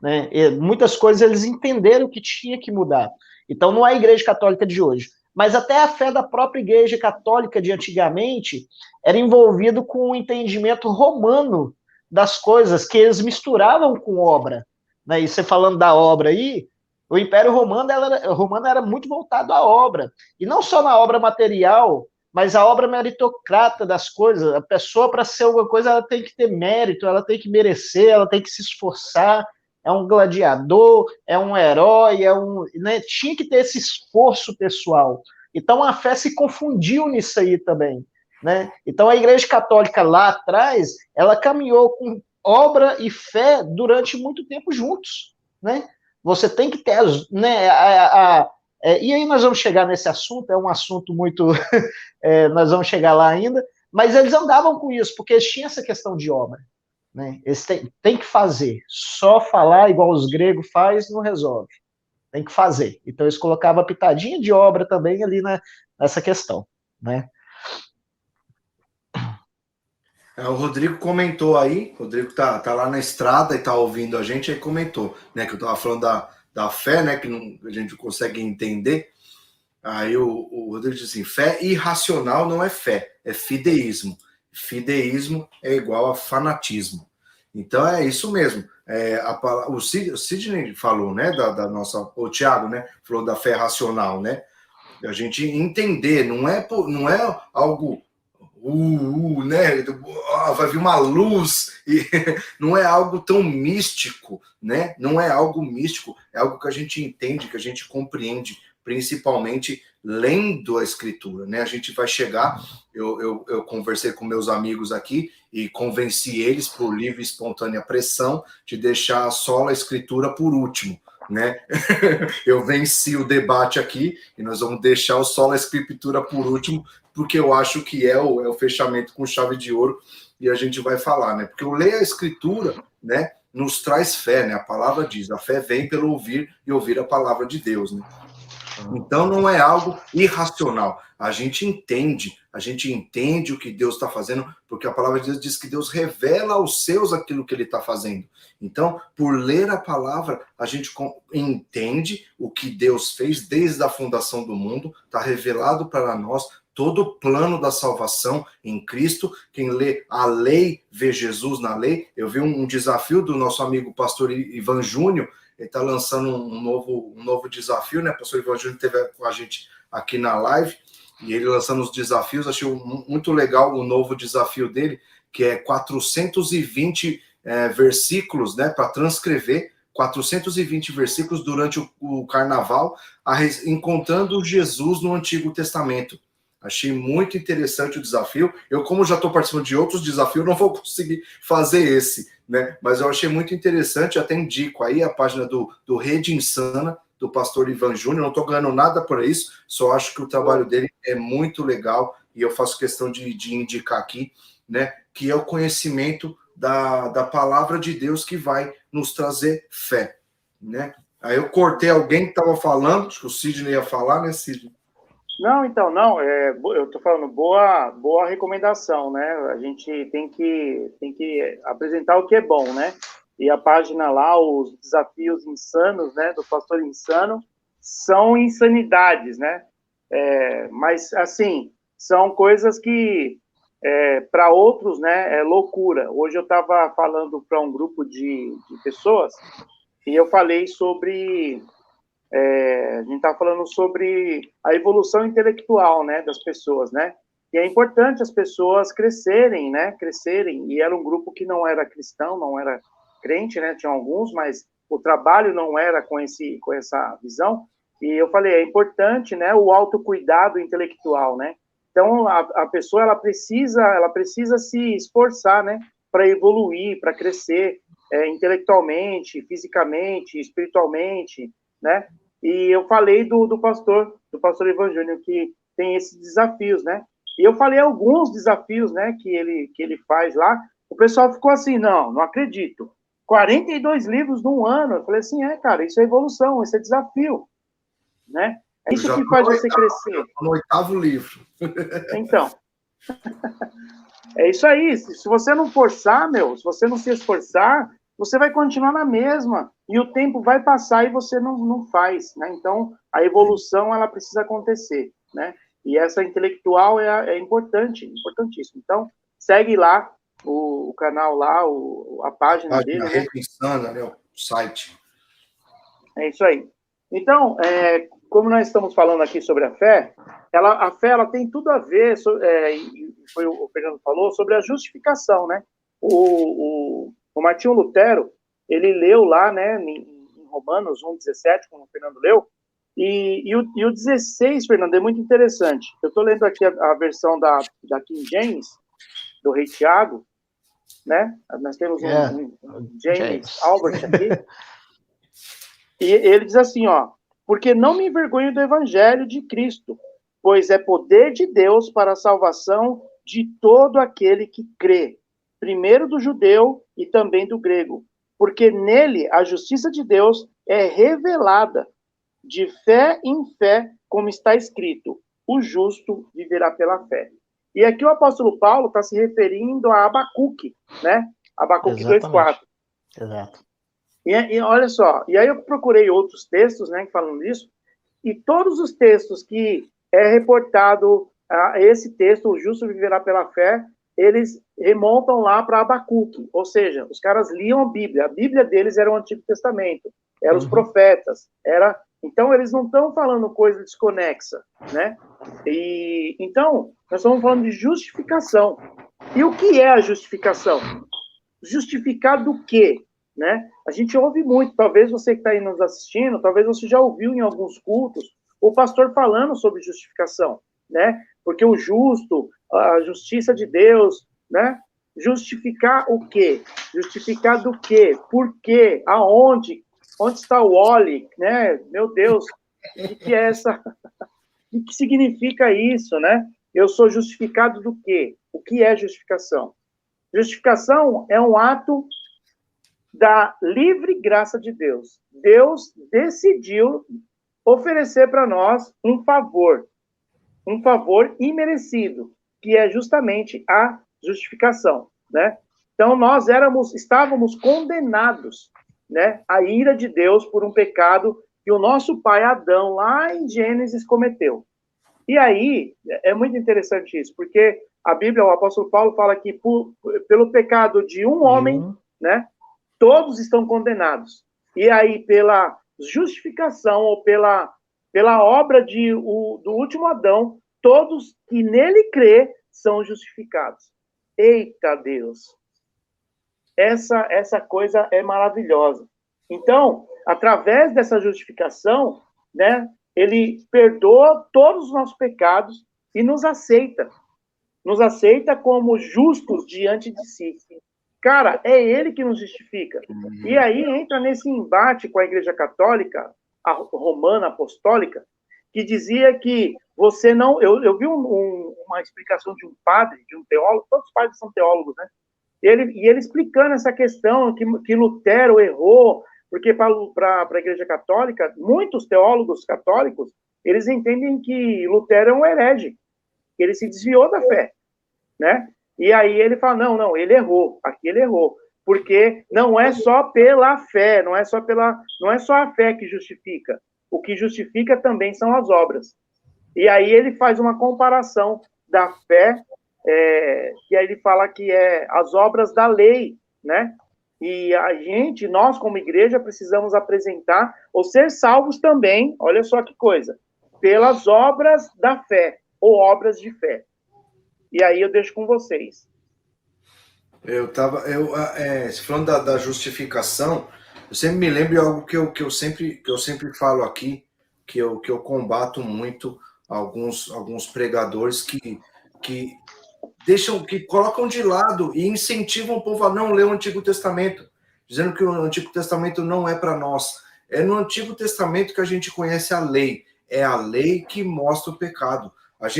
né? Muitas coisas eles entenderam que tinha que mudar. Então, não é a igreja católica de hoje. Mas até a fé da própria igreja católica de antigamente era envolvido com o entendimento romano das coisas, que eles misturavam com obra. Né? E você falando da obra aí, o Império Romano era muito voltado à obra. E não só na obra material, mas a obra meritocrata das coisas. A pessoa, para ser alguma coisa, ela tem que ter mérito, ela tem que merecer, ela tem que se esforçar. É um gladiador, é um herói, né? Tinha que ter esse esforço pessoal. Então a fé se confundiu nisso aí também, né? Então a Igreja Católica lá atrás, ela caminhou com obra e fé durante muito tempo juntos, né? Você tem que ter, né? E aí nós vamos chegar nesse assunto, é um assunto muito, nós vamos chegar lá ainda, mas eles andavam com isso porque eles tinham essa questão de obra. Né? Eles têm que fazer. Só falar igual os gregos faz não resolve. Tem que fazer. Então eles colocavam a pitadinha de obra também ali nessa questão. Né? O Rodrigo comentou aí, o Rodrigo tá lá na estrada e tá ouvindo a gente, aí comentou, né, que eu tava falando da fé, né, que a gente não consegue entender. Aí o Rodrigo diz assim: fé irracional não é fé, é fideísmo. Fideísmo é igual a fanatismo. Então é isso mesmo. O Sidney falou, né, da nossa, o Thiago, né, falou da fé racional, né? A gente entender, não é algo, né? Vai vir uma luz E não é algo tão místico, né? Não é algo místico, é algo que a gente entende, que a gente compreende, principalmente lendo a Escritura, né? A gente vai chegar, eu conversei com meus amigos aqui e convenci eles, por livre e espontânea pressão, de deixar só a Escritura por último, né? Eu venci o debate aqui e nós vamos deixar o Sola Escritura por último, porque eu acho que é o fechamento com chave de ouro e a gente vai falar, né? Porque o ler a Escritura, né, nos traz fé, né? A palavra diz, a fé vem pelo ouvir e ouvir a palavra de Deus, né? Então não é algo irracional. A gente entende o que Deus está fazendo, porque a palavra de Deus diz que Deus revela aos seus aquilo que ele está fazendo. Então, por ler a palavra, a gente entende o que Deus fez desde a fundação do mundo, está revelado para nós todo o plano da salvação em Cristo. Quem lê a lei, vê Jesus na lei. Eu vi um desafio do nosso amigo pastor Ivan Júnior. Ele está lançando um novo desafio, né? O pastor Ivan Júnior esteve com a gente aqui na live, e ele lançando os desafios. Achei muito legal o novo desafio dele, que é 420 versículos, né? Para transcrever 420 versículos durante o carnaval, encontrando Jesus no Antigo Testamento. Achei muito interessante o desafio. Eu, como já estou participando de outros desafios, não vou conseguir fazer esse, né? Mas eu achei muito interessante, até indico aí a página do Rede Insana, do pastor Ivan Júnior. Não estou ganhando nada por isso, só acho que o trabalho dele é muito legal e eu faço questão de indicar aqui, né? Que é o conhecimento da palavra de Deus que vai nos trazer fé, né? Aí eu cortei alguém que estava falando, acho que o Sidney ia falar, né, Sidney? Não, então, não, eu estou falando, boa recomendação, né? A gente tem que apresentar o que é bom, né? E a página lá, os desafios insanos, né, do pastor insano, são insanidades, né? Mas, assim, são coisas que, para outros, né, é loucura. Hoje eu estava falando para um grupo de pessoas e eu falei sobre... a gente está falando sobre a evolução intelectual, né, das pessoas, né? E é importante as pessoas crescerem, né? Crescerem. E era um grupo que não era cristão, não era crente, né? Tinha alguns, mas o trabalho não era com essa visão. E eu falei, é importante, né? O autocuidado intelectual, né? Então a pessoa ela precisa se esforçar, né? Para evoluir, para crescer intelectualmente, fisicamente, espiritualmente, né? E eu falei do pastor Ivan Júnior, que tem esses desafios, né? E eu falei alguns desafios, né, que ele faz lá. O pessoal ficou assim, não acredito. 42 livros num ano. Eu falei assim, cara, isso é evolução, isso é desafio, né? É isso que faz você crescer. No 8º livro. Então, é isso aí. Se você não forçar, se você não se esforçar, você vai continuar na mesma, e o tempo vai passar e você não faz, né? Então, a evolução, ela precisa acontecer, né? E essa intelectual é importante, importantíssimo. Então, segue lá o canal lá, a página dele, né? Rede Insana, né? O site. É isso aí. Então, como nós estamos falando aqui sobre a fé ela tem tudo a ver, foi o Fernando falou, sobre a justificação, né? O Martinho Lutero, ele leu lá, né, em Romanos 1,17, como o Fernando leu, e o 16, Fernando, é muito interessante. Eu estou lendo aqui a versão da King James, do Rei Tiago, né? Nós temos um James Albert aqui. E ele diz assim, porque não me envergonho do evangelho de Cristo, pois é poder de Deus para a salvação de todo aquele que crê, primeiro do judeu e também do grego, porque nele a justiça de Deus é revelada, de fé em fé, como está escrito, o justo viverá pela fé. E aqui o apóstolo Paulo está se referindo a Abacuque, né? Abacuque 2,4. Exato. E olha só, e aí eu procurei outros textos, né, falando disso, e todos os textos que é reportado a esse texto, o justo viverá pela fé, eles remontam lá para Abacuque, ou seja, os caras liam a Bíblia deles era o Antigo Testamento, eram os profetas, então eles não estão falando coisa desconexa, né? E então nós estamos falando de justificação. E o que é a justificação? justificar do quê? Né? A gente ouve muito, talvez você que está aí nos assistindo, talvez você já ouviu em alguns cultos o pastor falando sobre justificação, né? Porque o justo, a justiça de Deus, né? Justificar o quê? Justificar do quê? Por quê? Aonde? Onde está o Oli, né? Meu Deus, o que é essa? O que significa isso, né? Eu sou justificado do quê? O que é justificação? Justificação é um ato da livre graça de Deus. Deus decidiu oferecer para nós um favor imerecido, que é justamente a justificação, né? Então nós estávamos condenados, né, à ira de Deus por um pecado que o nosso pai Adão lá em Gênesis cometeu. E aí é muito interessante isso, porque a Bíblia, o apóstolo Paulo fala que pelo pecado de um homem, né, todos estão condenados. E aí, pela justificação, ou pela obra do último Adão, todos que nele crê são justificados. Eita Deus! Essa coisa é maravilhosa. Então, através dessa justificação, né, ele perdoa todos os nossos pecados e nos aceita. Nos aceita como justos diante de si. Cara, é ele que nos justifica. E aí entra nesse embate com a Igreja Católica, a romana apostólica, que dizia que você não... Eu vi uma explicação de um padre, de um teólogo, todos os padres são teólogos, né? E ele explicando essa questão que Lutero errou, porque para a Igreja Católica, muitos teólogos católicos, eles entendem que Lutero é um herege, que ele se desviou da fé, né? E aí ele fala, não, ele errou, aqui ele errou, porque não é só pela fé, não é só a fé que justifica, o que justifica também são as obras. E aí ele faz uma comparação da fé, e aí ele fala que é as obras da lei, né? E nós como igreja, precisamos apresentar, ou ser salvos também, olha só que coisa, pelas obras da fé, ou obras de fé. E aí eu deixo com vocês. Falando da justificação, eu sempre me lembro de algo que eu sempre falo aqui, que eu combato muito alguns pregadores que colocam de lado e incentivam o povo a não ler o Antigo Testamento, dizendo que o Antigo Testamento não é para nós. É no Antigo Testamento que a gente conhece a lei. É a lei que mostra o pecado.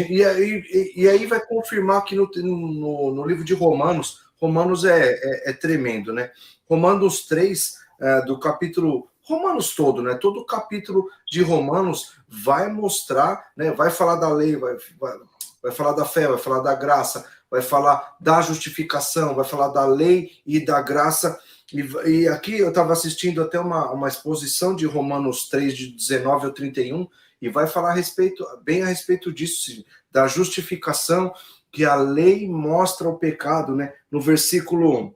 E aí vai confirmar aqui no livro de Romanos. Romanos é tremendo, né? Romanos 3, do capítulo... Romanos todo, né? Todo o capítulo de Romanos vai mostrar, né? Vai falar da lei, vai falar da fé, vai falar da graça, vai falar da justificação, vai falar da lei e da graça. E aqui eu estava assistindo até uma exposição de Romanos 3, de 19 ao 31, e vai falar bem a respeito disso, da justificação, que a lei mostra o pecado, né? No versículo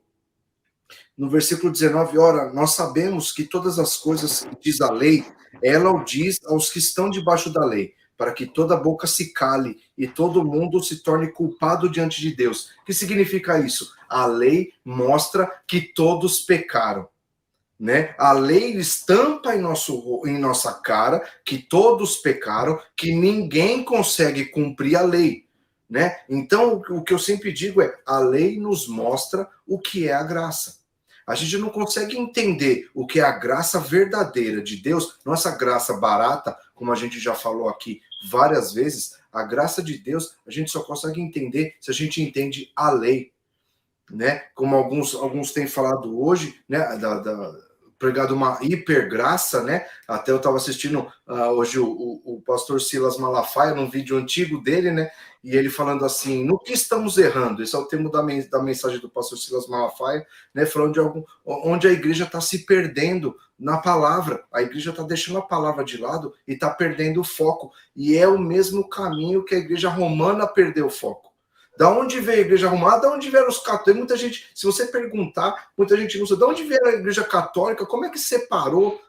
19, ora, nós sabemos que todas as coisas que diz a lei, ela o diz aos que estão debaixo da lei, para que toda boca se cale e todo mundo se torne culpado diante de Deus. O que significa isso? A lei mostra que todos pecaram, né? A lei estampa em nossa cara que todos pecaram, que ninguém consegue cumprir a lei, né? Então, o que eu sempre digo é, a lei nos mostra o que é a graça. A gente não consegue entender o que é a graça verdadeira de Deus, nossa graça barata, como a gente já falou aqui várias vezes, a graça de Deus, a gente só consegue entender se a gente entende a lei, né? Como alguns têm falado hoje, né? Pregado uma hipergraça, né? Até eu estava assistindo hoje o pastor Silas Malafaia, num vídeo antigo dele, né? E ele falando assim, no que estamos errando? Esse é o termo da mensagem do pastor Silas Malafaia, né? Falando de onde a igreja está se perdendo na palavra. A igreja está deixando a palavra de lado e está perdendo o foco. E é o mesmo caminho que a igreja romana perdeu o foco. Da onde veio a igreja romana? Da onde vieram os católicos? Muita gente, se você perguntar, muita gente não sabe. Da onde veio a igreja católica? Como é que separou?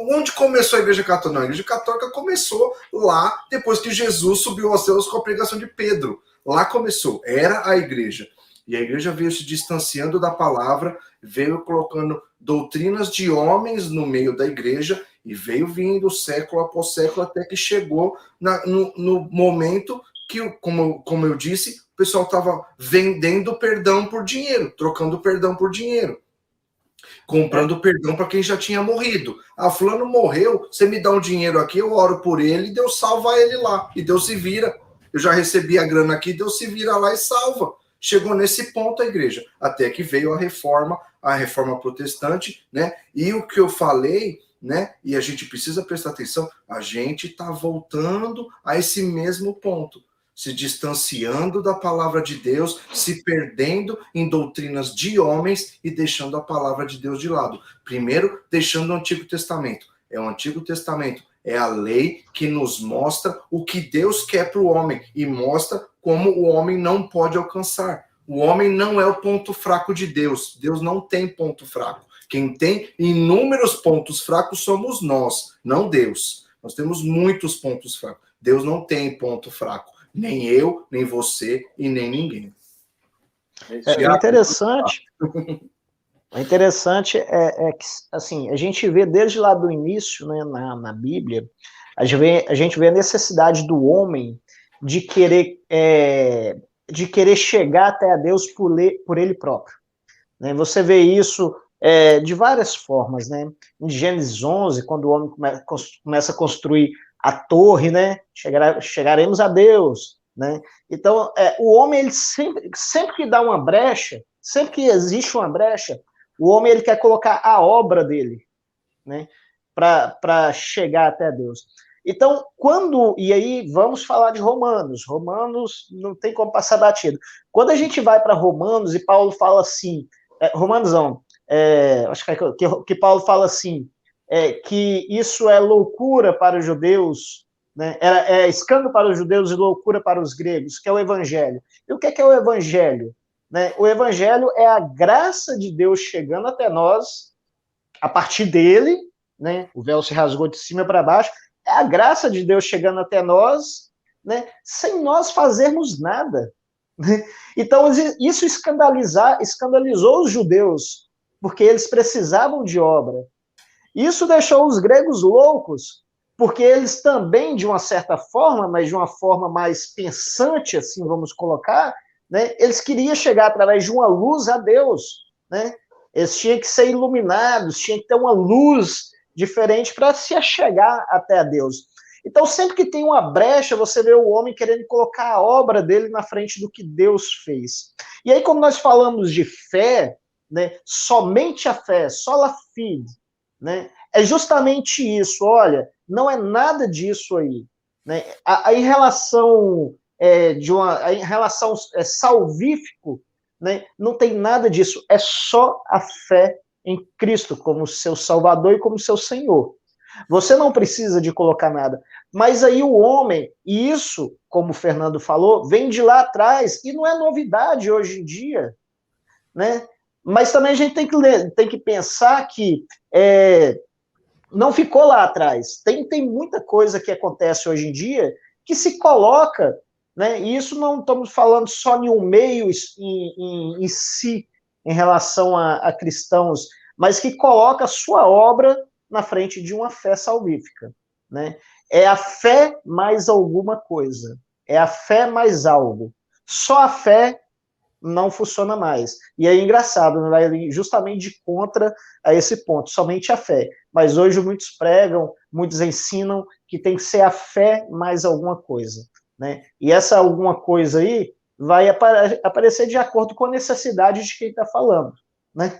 Onde começou a igreja católica? Não, a igreja católica começou lá, depois que Jesus subiu aos céus com a pregação de Pedro. Lá começou, era a igreja. E a igreja veio se distanciando da palavra, veio colocando doutrinas de homens no meio da igreja e veio vindo século após século até que chegou no momento que, como eu disse, o pessoal estava vendendo perdão por dinheiro, trocando perdão por dinheiro. Comprando perdão para quem já tinha morrido. Ah, fulano morreu, você me dá um dinheiro aqui, eu oro por ele e Deus salva ele lá. E Deus se vira. Eu já recebi a grana aqui, Deus se vira lá e salva. Chegou nesse ponto a igreja, até que veio a reforma protestante, né? E o que eu falei, né? E a gente precisa prestar atenção, a gente está voltando a esse mesmo ponto, se distanciando da palavra de Deus, se perdendo em doutrinas de homens e deixando a palavra de Deus de lado. Primeiro, deixando o Antigo Testamento. É o Antigo Testamento, é a lei que nos mostra o que Deus quer para o homem e mostra como o homem não pode alcançar. O homem não é o ponto fraco de Deus. Deus não tem ponto fraco. Quem tem inúmeros pontos fracos somos nós, não Deus. Nós temos muitos pontos fracos. Deus não tem ponto fraco. Nem eu, nem você e nem ninguém. É interessante. O interessante é que, assim, a gente vê desde lá do início, né, na Bíblia, a gente vê a necessidade do homem de querer chegar até a Deus por ele próprio. Né? Você vê isso de várias formas, né? Em Gênesis 11, quando o homem começa a construir a torre, né? Chegaremos a Deus, né? Então, o homem, ele sempre que dá uma brecha, sempre que existe uma brecha, o homem, ele quer colocar a obra dele, né? Para chegar até Deus. Então, e aí vamos falar de Romanos não tem como passar batido. Quando a gente vai para Romanos e Paulo fala assim, Romanos não, acho que Paulo fala assim, que isso é loucura para os judeus, né? É escândalo para os judeus e loucura para os gregos, que é o evangelho. E o que é o evangelho? Né? O evangelho é a graça de Deus chegando até nós, a partir dele, né? O véu se rasgou de cima para baixo, é a graça de Deus chegando até nós, né? Sem nós fazermos nada. Né? Então, isso escandalizou os judeus, porque eles precisavam de obra. Isso deixou os gregos loucos, porque eles também, de uma certa forma, mas de uma forma mais pensante, assim vamos colocar, né, eles queriam chegar através de uma luz a Deus. Né? Eles tinham que ser iluminados, tinham que ter uma luz diferente para se achegar até a Deus. Então, sempre que tem uma brecha, você vê o homem querendo colocar a obra dele na frente do que Deus fez. E aí, como nós falamos de fé, né, somente a fé, sola fide, né, é justamente isso. Olha, não é nada disso aí. Né? Em relação salvífico, né, não tem nada disso. É só a fé em Cristo como seu Salvador e como seu Senhor. Você não precisa de colocar nada. Mas aí o homem, e isso, como o Fernando falou, vem de lá atrás, e não é novidade hoje em dia. Né? Mas também a gente tem que pensar que não ficou lá atrás. Tem muita coisa que acontece hoje em dia que se coloca, né? E isso não estamos falando só em um meio em si, em relação a cristãos, mas que coloca a sua obra na frente de uma fé salvífica. Né? É a fé mais alguma coisa. É a fé mais algo. Só a fé não funciona mais. E é engraçado, né? Vai justamente de contra a esse ponto, somente a fé. Mas hoje muitos pregam, muitos ensinam que tem que ser a fé mais alguma coisa. Né? E essa alguma coisa aí vai aparecer de acordo com a necessidade de quem está falando. Né?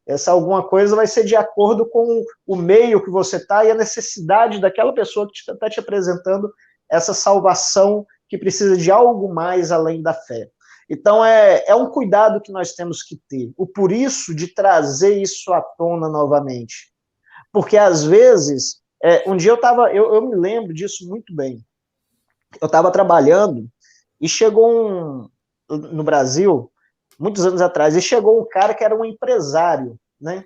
Essa alguma coisa vai ser de acordo com o meio que você está e a necessidade daquela pessoa que está te apresentando essa salvação que precisa de algo mais além da fé. Então, é um cuidado que nós temos que ter. O por isso de trazer isso à tona novamente. Porque, às vezes, um dia eu me lembro disso muito bem. Eu estava trabalhando e chegou no Brasil, muitos anos atrás, e chegou um cara que era um empresário, né?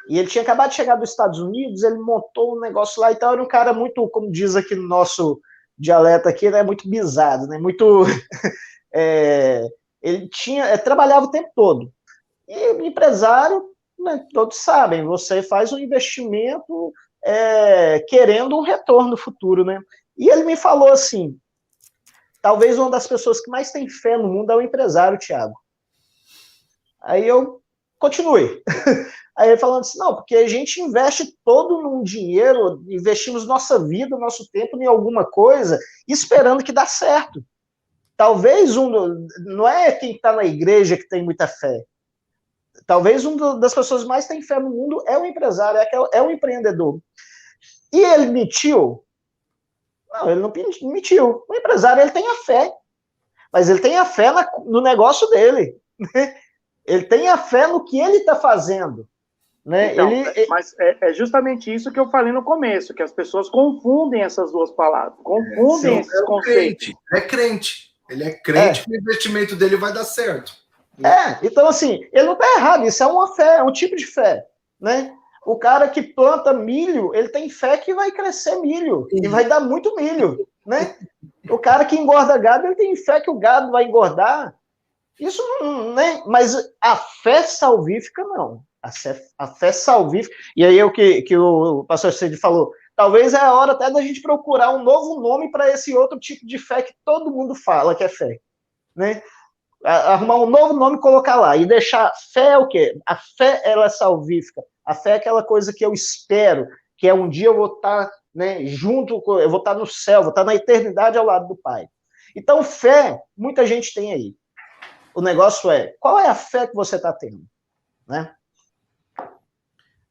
E ele tinha acabado de chegar dos Estados Unidos, ele montou um negócio lá e tal, era um cara muito, como diz aqui no nosso dialeto aqui, né, muito bisado, né? Muito... Ele trabalhava o tempo todo. E o empresário, né, todos sabem, você faz um investimento querendo um retorno futuro, né? E ele me falou assim, talvez uma das pessoas que mais tem fé no mundo é o empresário, Thiago. Aí eu continuei. Aí ele falando assim, não, porque a gente investe todo num dinheiro, investimos nossa vida, nosso tempo em alguma coisa, esperando que dá certo. Talvez não é quem está na igreja que tem muita fé. Talvez uma das pessoas que mais tem fé no mundo é o empresário, é o empreendedor. E ele mentiu? Não, ele não mentiu. O empresário, ele tem a fé, mas ele tem a fé no negócio dele. Ele tem a fé no que ele está fazendo. Né? Então, mas é justamente isso que eu falei no começo, que as pessoas confundem essas duas palavras, confundem esses conceitos. É crente. Ele é crente que o investimento dele vai dar certo. Então assim, ele não está errado, isso é uma fé, é um tipo de fé, né? O cara que planta milho, ele tem fé que vai crescer milho, e vai dar muito milho, né? O cara que engorda gado, ele tem fé que o gado vai engordar. Isso não, né? Mas a fé salvífica, não. A fé salvífica, e aí é o que o pastor Cid falou, talvez é a hora até da gente procurar um novo nome para esse outro tipo de fé que todo mundo fala que é fé, né? Arrumar um novo nome e colocar lá, e deixar fé é o quê? A fé, ela é salvífica, a fé é aquela coisa que eu espero, que é um dia eu vou estar, né, junto, eu vou estar no céu, vou estar na eternidade ao lado do Pai. Então fé, muita gente tem aí. O negócio é, qual é a fé que você está tendo, né?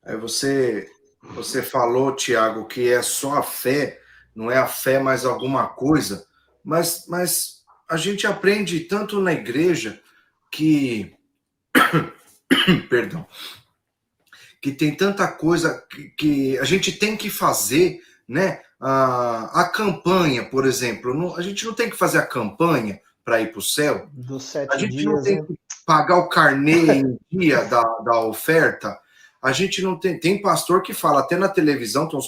Aí você falou, Tiago, que é só a fé, não é a fé mais alguma coisa, mas a gente aprende tanto na igreja que perdão, que tem tanta coisa que a gente tem que fazer, né? A campanha, por exemplo, a gente não tem que fazer a campanha para ir para o céu. Dos 7 a gente dias, não tem, né, que pagar o carnê em dia da oferta. A gente não tem pastor que fala, até na televisão, tem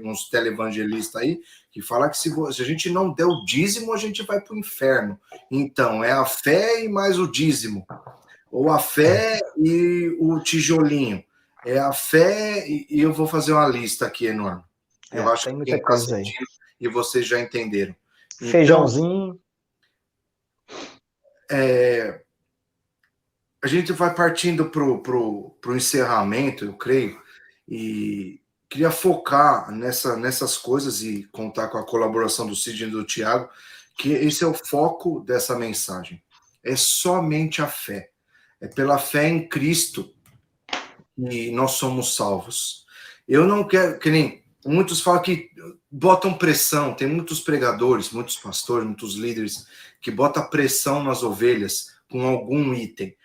uns televangelistas aí, que fala que se a gente não der o dízimo, a gente vai para o inferno. Então, é a fé e mais o dízimo. Ou a fé e o tijolinho. É a fé e eu vou fazer uma lista aqui enorme. Eu acho que quem está assistindo e vocês já entenderam. Feijãozinho. Então, a gente vai partindo para o encerramento, eu creio, e queria focar nessas coisas e contar com a colaboração do Cid e do Tiago, que esse é o foco dessa mensagem. É somente a fé. É pela fé em Cristo que nós somos salvos. Eu não quero, que nem muitos falam que botam pressão, tem muitos pregadores, muitos pastores, muitos líderes que botam pressão nas ovelhas com algum item.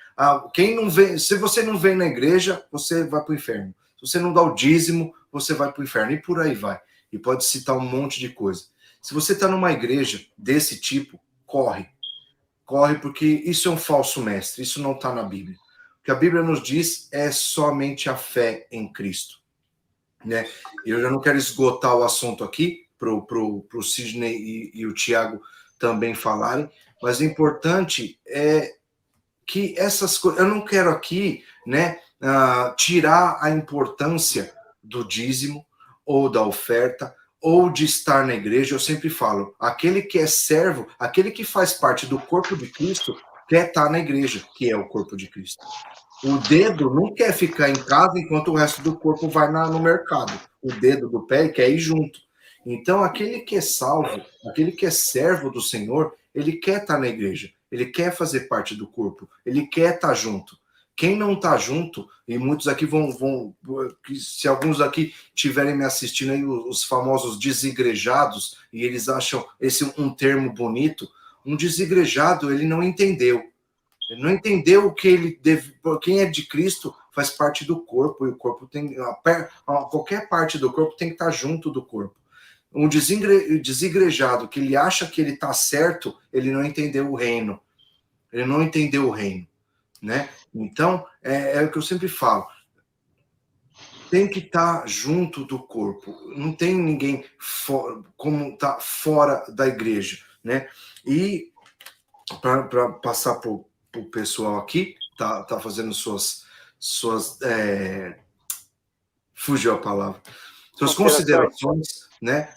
Quem não vem, se você não vem na igreja, você vai para o inferno. Se você não dá o dízimo, você vai para o inferno. E por aí vai. E pode citar um monte de coisa. Se você está numa igreja desse tipo, corre. Corre, porque isso é um falso mestre. Isso não está na Bíblia. O que a Bíblia nos diz é somente a fé em Cristo. Né? Eu já não quero esgotar o assunto aqui, para o Sidney e o Tiago também falarem, mas o importante é que essas coisas, eu não quero aqui, né, tirar a importância do dízimo ou da oferta ou de estar na igreja. Eu sempre falo, aquele que é servo, aquele que faz parte do corpo de Cristo, quer estar na igreja, que é o corpo de Cristo. O dedo não quer ficar em casa enquanto o resto do corpo vai no mercado. O dedo do pé quer ir junto. Então, aquele que é salvo, aquele que é servo do Senhor, ele quer estar na igreja. Ele quer fazer parte do corpo, ele quer estar junto. Quem não está junto, e muitos aqui se alguns aqui estiverem me assistindo aí, os famosos desigrejados, e eles acham esse um termo bonito, um desigrejado, ele não entendeu. Ele não entendeu o que ele deve. Quem é de Cristo faz parte do corpo, e o corpo tem. Qualquer parte do corpo tem que estar junto do corpo. Um desigrejado que ele acha que ele está certo, ele não entendeu o reino. Ele não entendeu o reino, né? Então, é o que eu sempre falo. Tem que estar junto do corpo. Não tem ninguém como tá fora da igreja, né? E para passar para o pessoal aqui, tá fazendo suas fugiu a palavra, suas considerações, né?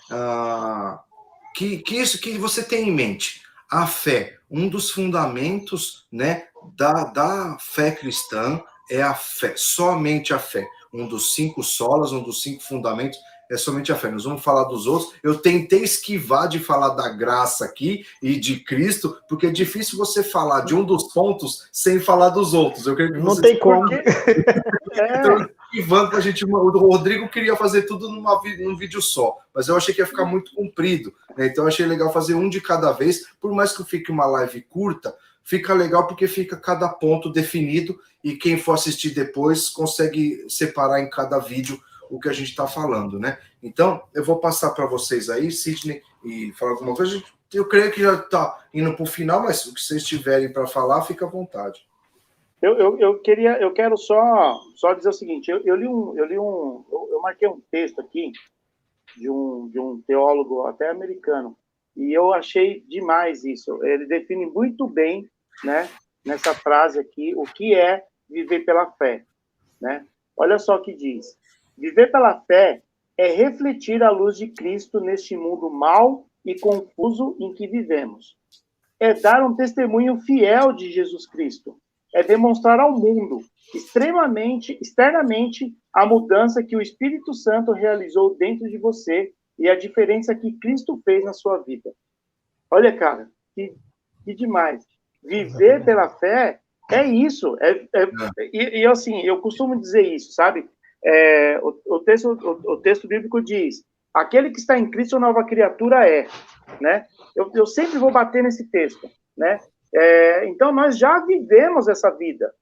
Que você tem em mente. A fé, um dos fundamentos, né, da fé cristã é a fé, somente a fé. Um dos 5 solas, um dos 5 fundamentos é somente a fé. Nós vamos falar dos outros. Eu tentei esquivar de falar da graça aqui e de Cristo, porque é difícil você falar de um dos pontos sem falar dos outros. Eu quero que não tem como. Então, esquivando pra gente. O Rodrigo queria fazer tudo num vídeo só, mas eu achei que ia ficar muito comprido, né? Então eu achei legal fazer um de cada vez, por mais que fique uma live curta, fica legal porque fica cada ponto definido e quem for assistir depois consegue separar em cada vídeo o que a gente está falando, né? Então, eu vou passar para vocês aí, Sidney, e falar alguma coisa. Eu creio que já está indo para o final, mas o que vocês tiverem para falar, fica à vontade. Eu quero só dizer o seguinte, eu marquei um texto aqui de um teólogo até americano, e eu achei demais isso. Ele define muito bem, né, nessa frase aqui, o que é viver pela fé, né? Olha só o que diz. Viver pela fé é refletir a luz de Cristo neste mundo mau e confuso em que vivemos. É dar um testemunho fiel de Jesus Cristo. É demonstrar ao mundo, externamente, a mudança que o Espírito Santo realizou dentro de você e a diferença que Cristo fez na sua vida. Olha, cara, que demais. Viver pela fé é isso. E assim, eu costumo dizer isso, sabe? O texto bíblico diz: aquele que está em Cristo, nova criatura é, né? Eu sempre vou bater nesse texto, né? Então, nós já vivemos essa vida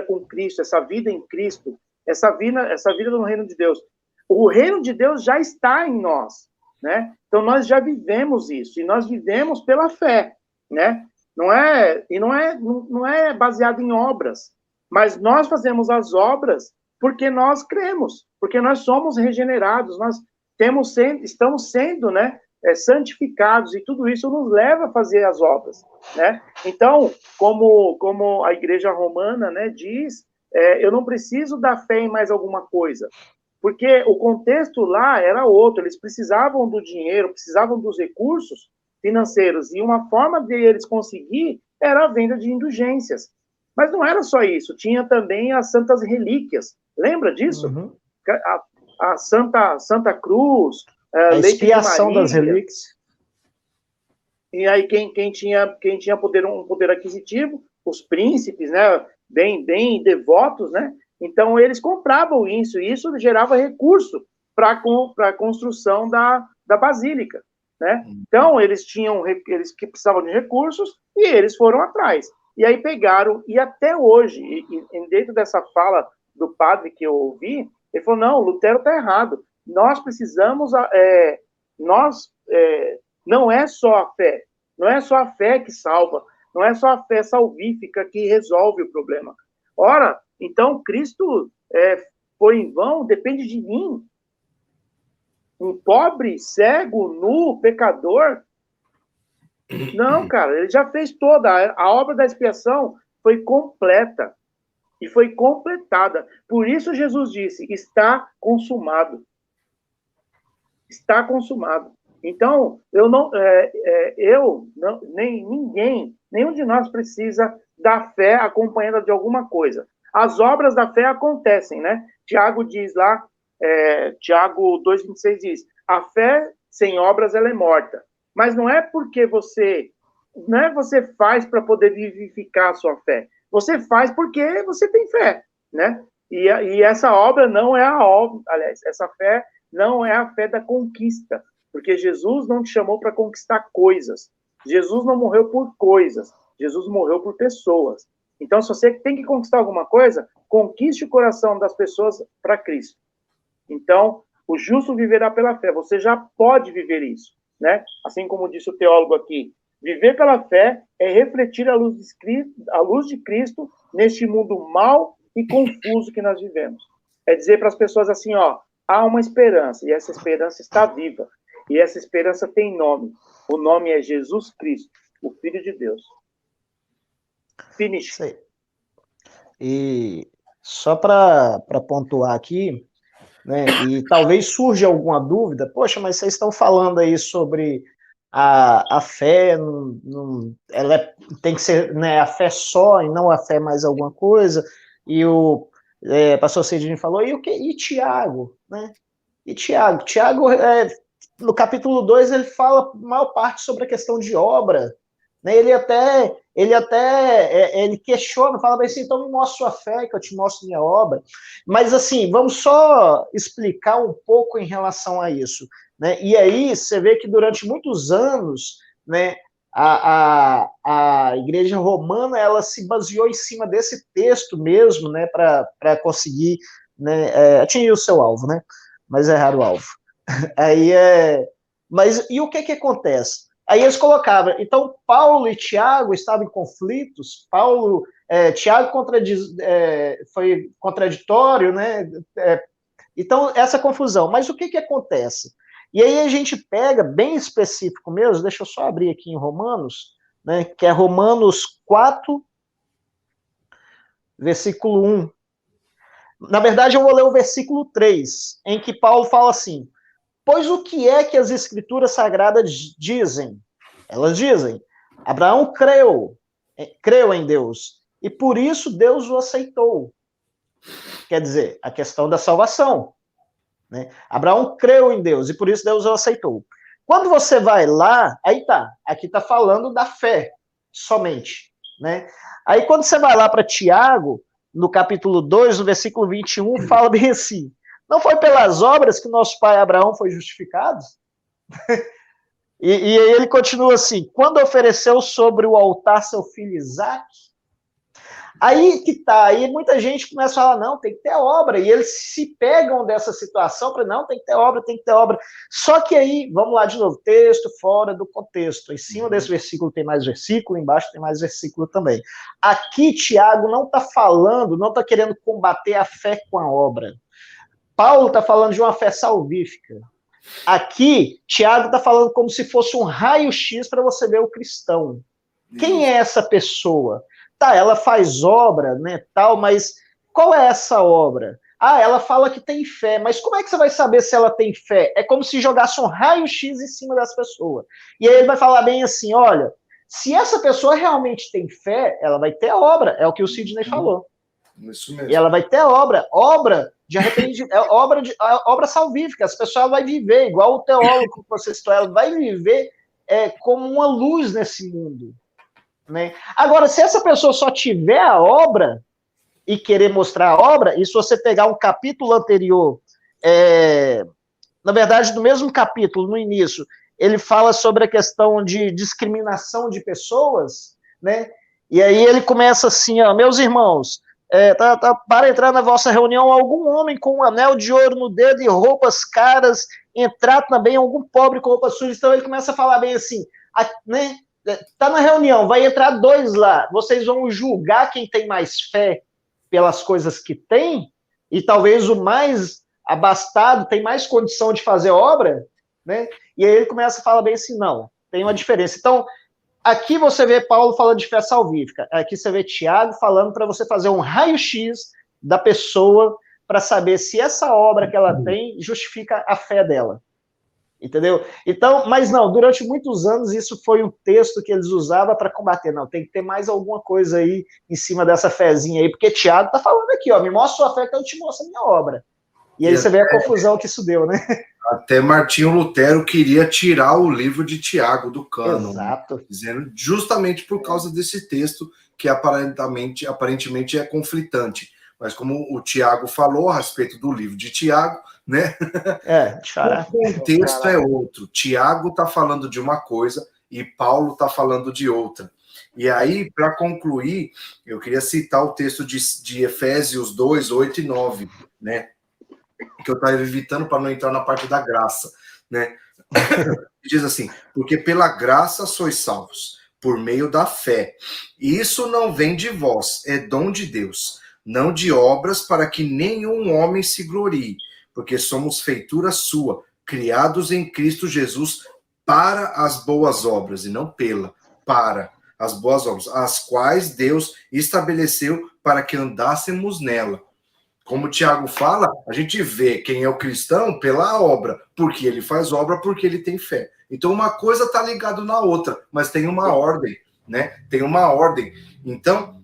com Cristo, essa vida em Cristo, essa vida no reino de Deus. O reino de Deus já está em nós, né? Então, nós já vivemos isso, e nós vivemos pela fé, né? Não é baseado em obras, mas nós fazemos as obras porque nós cremos, porque nós somos regenerados, nós estamos sendo, né, santificados, e tudo isso nos leva a fazer as obras, né? Então, como a igreja romana, né, diz, eu não preciso da fé em mais alguma coisa, porque o contexto lá era outro, eles precisavam do dinheiro, precisavam dos recursos financeiros, e uma forma de eles conseguir era a venda de indulgências. Mas não era só isso, tinha também as santas relíquias, lembra disso? Uhum. A Santa Cruz, a expiação das relíquias. E aí quem tinha um poder aquisitivo, os príncipes, né, bem devotos, né, então eles compravam isso, e isso gerava recurso para a construção da basílica, né? Então eles que precisavam de recursos e eles foram atrás. E aí pegaram, e até hoje, e dentro dessa fala do padre que eu ouvi, ele falou: não, Lutero está errado. Nós precisamos, não é só a fé, não é só a fé que salva, não é só a fé salvífica que resolve o problema. Ora, então Cristo foi em vão, depende de mim. Um pobre, cego, nu, pecador. Não, cara, ele já fez toda. A obra da expiação foi completa. E foi completada. Por isso Jesus disse: está consumado. Está consumado. Então, nenhum de nós precisa da fé acompanhada de alguma coisa. As obras da fé acontecem, né? Tiago diz lá, Tiago 2,26 diz: a fé sem obras ela é morta. Mas não é porque você faz para poder vivificar a sua fé. Você faz porque você tem fé, né? E essa obra não é a obra, aliás, essa fé não é a fé da conquista, porque Jesus não te chamou para conquistar coisas. Jesus não morreu por coisas, Jesus morreu por pessoas. Então, se você tem que conquistar alguma coisa, conquiste o coração das pessoas para Cristo. Então, o justo viverá pela fé. Você já pode viver isso, né? Assim como disse o teólogo aqui, viver pela fé é refletir a luz de Cristo neste mundo mau e confuso que nós vivemos. É dizer para as pessoas assim, ó, há uma esperança, e essa esperança está viva. E essa esperança tem nome. O nome é Jesus Cristo. o Filho de Deus. Finish. Sei. E só para pontuar aqui, né, e talvez surja alguma dúvida, poxa, mas vocês estão falando aí sobre a fé, tem que ser, né, a fé só e não a fé mais alguma coisa, e o pastor Sidney falou, e Tiago, né? E Tiago, no capítulo 2 ele fala a maior parte sobre a questão de obra, né? Ele questiona, fala bem assim, então me mostra sua fé, que eu te mostro minha obra. Mas assim, vamos só explicar um pouco em relação a isso, né? E aí você vê que durante muitos anos, né, a igreja romana, ela se baseou em cima desse texto mesmo, né, para conseguir, né, atingir o seu alvo, né? Mas errar o alvo. Aí Mas e o que acontece? Aí eles colocavam, então Paulo e Tiago estavam em conflitos, Tiago foi contraditório, né? Então, essa confusão. Mas o que acontece? E aí a gente pega, bem específico mesmo, deixa eu só abrir aqui em Romanos, né? Que é Romanos 4, versículo 1. Na verdade, eu vou ler o versículo 3, em que Paulo fala assim, pois o que é que as escrituras sagradas dizem? Elas dizem, Abraão creu em Deus, e por isso Deus o aceitou. Quer dizer, a questão da salvação. Né? Abraão creu em Deus, e por isso Deus o aceitou. Quando você vai lá, aqui está falando da fé, somente. Né? Aí quando você vai lá para Tiago, no capítulo 2, no versículo 21, fala bem assim, não foi pelas obras que nosso pai Abraão foi justificado? E aí ele continua assim, quando ofereceu sobre o altar seu filho Isaque, aí muita gente começa a falar, não, tem que ter obra, e eles se pegam dessa situação para não, tem que ter obra, só que aí, vamos lá de novo, texto fora do contexto, em cima desse versículo tem mais versículo, embaixo tem mais versículo também. Aqui Tiago não está querendo combater a fé com a obra, Paulo está falando de uma fé salvífica. Aqui, Tiago está falando como se fosse um raio-x para você ver o cristão. Quem é essa pessoa? Tá, ela faz obra, né, tal, mas qual é essa obra? Ela fala que tem fé, mas como é que você vai saber se ela tem fé? É como se jogasse um raio-x em cima dessa pessoa. E aí ele vai falar bem assim, olha, se essa pessoa realmente tem fé, ela vai ter obra, é o que o Sidney falou. Isso mesmo. E ela vai ter obra de arrependimento, obra salvífica, as pessoas vão viver, igual o teólogo que você citou, ela vai viver como uma luz nesse mundo. Né? Agora, se essa pessoa só tiver a obra e querer mostrar a obra, e se você pegar um capítulo anterior, na verdade, no mesmo capítulo, no início, ele fala sobre a questão de discriminação de pessoas, né? E aí ele começa assim, ó, meus irmãos, para entrar na vossa reunião, algum homem com um anel de ouro no dedo e roupas caras, entrar também algum pobre com roupas sujas. Então ele começa a falar bem assim, né? Tá na reunião, vai entrar 2 lá, vocês vão julgar quem tem mais fé pelas coisas que tem, e talvez o mais abastado tem mais condição de fazer obra, né? E aí ele começa a falar bem assim, não, tem uma diferença. Então, aqui você vê Paulo falando de fé salvífica, aqui você vê Tiago falando para você fazer um raio-x da pessoa para saber se essa obra que ela tem justifica a fé dela. Entendeu? Então, mas não, durante muitos anos isso foi um texto que eles usavam para combater. Não, tem que ter mais alguma coisa aí em cima dessa fezinha aí, porque Tiago está falando aqui, ó, me mostra sua fé que eu te mostro a minha obra. E aí você vê a confusão que isso deu, né? Até Martinho Lutero queria tirar o livro de Tiago do cânon. Exato. Né? Dizendo justamente por causa desse texto que aparentemente é conflitante. Mas como o Tiago falou a respeito do livro de Tiago, né? O contexto é outro. Tiago está falando de uma coisa e Paulo está falando de outra. E aí, para concluir, eu queria citar o texto de Efésios 2, 8 e 9, né? Que eu estava evitando para não entrar na parte da graça, né? Diz assim, porque pela graça sois salvos, por meio da fé. E isso não vem de vós, é dom de Deus, não de obras para que nenhum homem se glorie, porque somos feitura sua, criados em Cristo Jesus para as boas obras, e não pela, para as boas obras, as quais Deus estabeleceu para que andássemos nela. Como o Tiago fala, a gente vê quem é o cristão pela obra, porque ele faz obra, porque ele tem fé. Então, uma coisa está ligada na outra, mas tem uma ordem, né? Tem uma ordem. Então,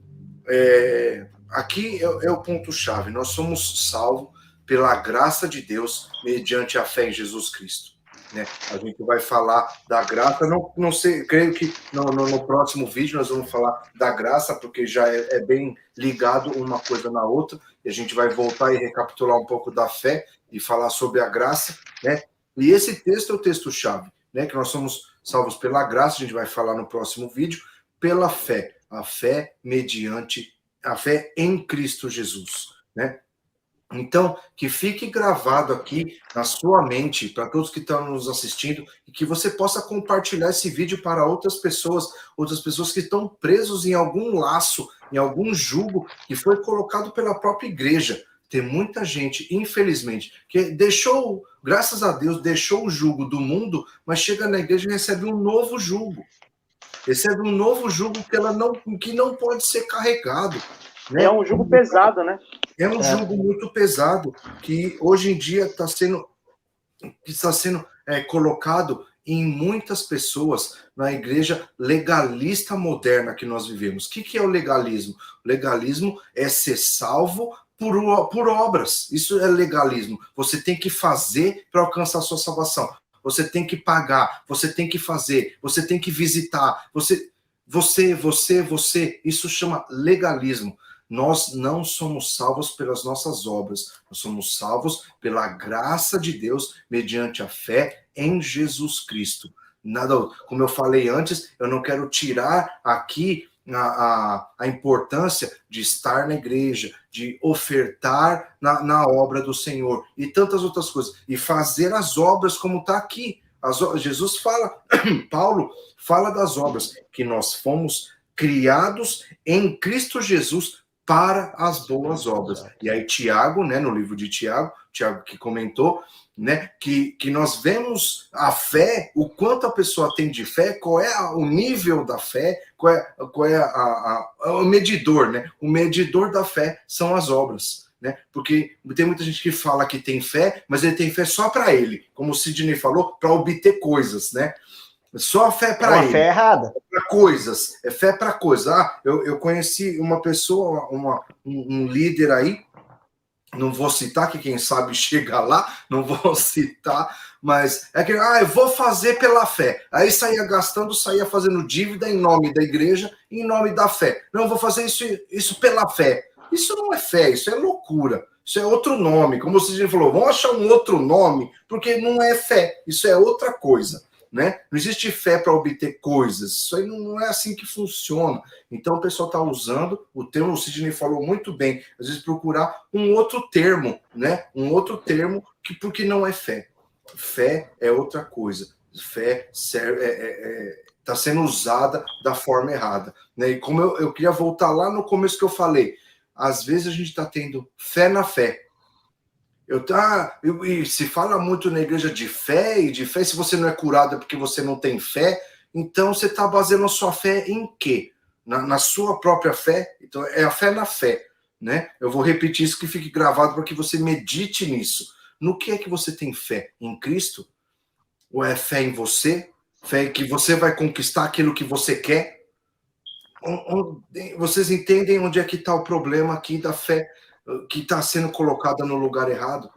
aqui é o ponto-chave. Nós somos salvos pela graça de Deus, mediante a fé em Jesus Cristo. Né? A gente vai falar da graça, não sei, creio que no próximo vídeo nós vamos falar da graça, porque já é bem ligado uma coisa na outra, e a gente vai voltar e recapitular um pouco da fé e falar sobre a graça, né? E esse texto é o texto-chave, né? Que nós somos salvos pela graça, a gente vai falar no próximo vídeo, pela fé, a fé mediante, a fé em Cristo Jesus, né? Então, que fique gravado aqui na sua mente, para todos que estão nos assistindo, e que você possa compartilhar esse vídeo para outras pessoas que estão presos em algum laço, em algum jugo que foi colocado pela própria igreja. Tem muita gente, infelizmente, que deixou, graças a Deus, deixou o jugo do mundo, mas chega na igreja e recebe um novo jugo. Recebe um novo jugo que não pode ser carregado. Né? É um jugo pesado, né? É um jugo muito pesado que hoje em dia está sendo colocado em muitas pessoas na igreja legalista moderna que nós vivemos. O que é o legalismo? O legalismo é ser salvo por obras. Isso é legalismo. Você tem que fazer para alcançar a sua salvação. Você tem que pagar, você tem que fazer, você tem que visitar. Você. Isso chama legalismo. Nós não somos salvos pelas nossas obras, nós somos salvos pela graça de Deus, mediante a fé em Jesus Cristo. Nada, como eu falei antes, eu não quero tirar aqui a importância de estar na igreja, de ofertar na obra do Senhor, e tantas outras coisas, e fazer as obras como está aqui. Jesus fala, Paulo fala das obras, que nós fomos criados em Cristo Jesus para as boas obras. E aí Tiago, né, no livro de Tiago que comentou, né, que nós vemos a fé, o quanto a pessoa tem de fé, qual é o nível da fé, qual é o medidor, né? O medidor da fé são as obras, né? Porque tem muita gente que fala que tem fé, mas ele tem fé só para ele, como o Sidney falou, para obter coisas, né? Só a fé para ele. É uma fé errada. Para coisas. É fé para coisas. Eu conheci uma pessoa, um líder aí, não vou citar, que quem sabe chega lá, não vou citar, mas é que, eu vou fazer pela fé. Aí saía gastando, saía fazendo dívida em nome da igreja, em nome da fé. Não, vou fazer isso pela fé. Isso não é fé, isso é loucura. Isso é outro nome. Como você já falou, vamos achar um outro nome, porque não é fé, isso é outra coisa. Né? Não existe fé para obter coisas, isso aí não é assim que funciona. Então o pessoal está usando o termo, o Sidney falou muito bem, às vezes procurar um outro termo, né? Um outro termo porque não é fé. Fé é outra coisa. Fé está sendo usada da forma errada, né? E como eu queria voltar lá no começo que eu falei, às vezes a gente está tendo fé na fé. E se fala muito na igreja de fé, se você não é curado é porque você não tem fé, então você está baseando a sua fé em quê? Na sua própria fé? Então é a fé na fé, né? Eu vou repetir isso que fique gravado para que você medite nisso. No que é que você tem fé? Em Cristo? Ou é fé em você? Fé que você vai conquistar aquilo que você quer? Vocês entendem onde é que está o problema aqui da fé que está sendo colocada no lugar errado?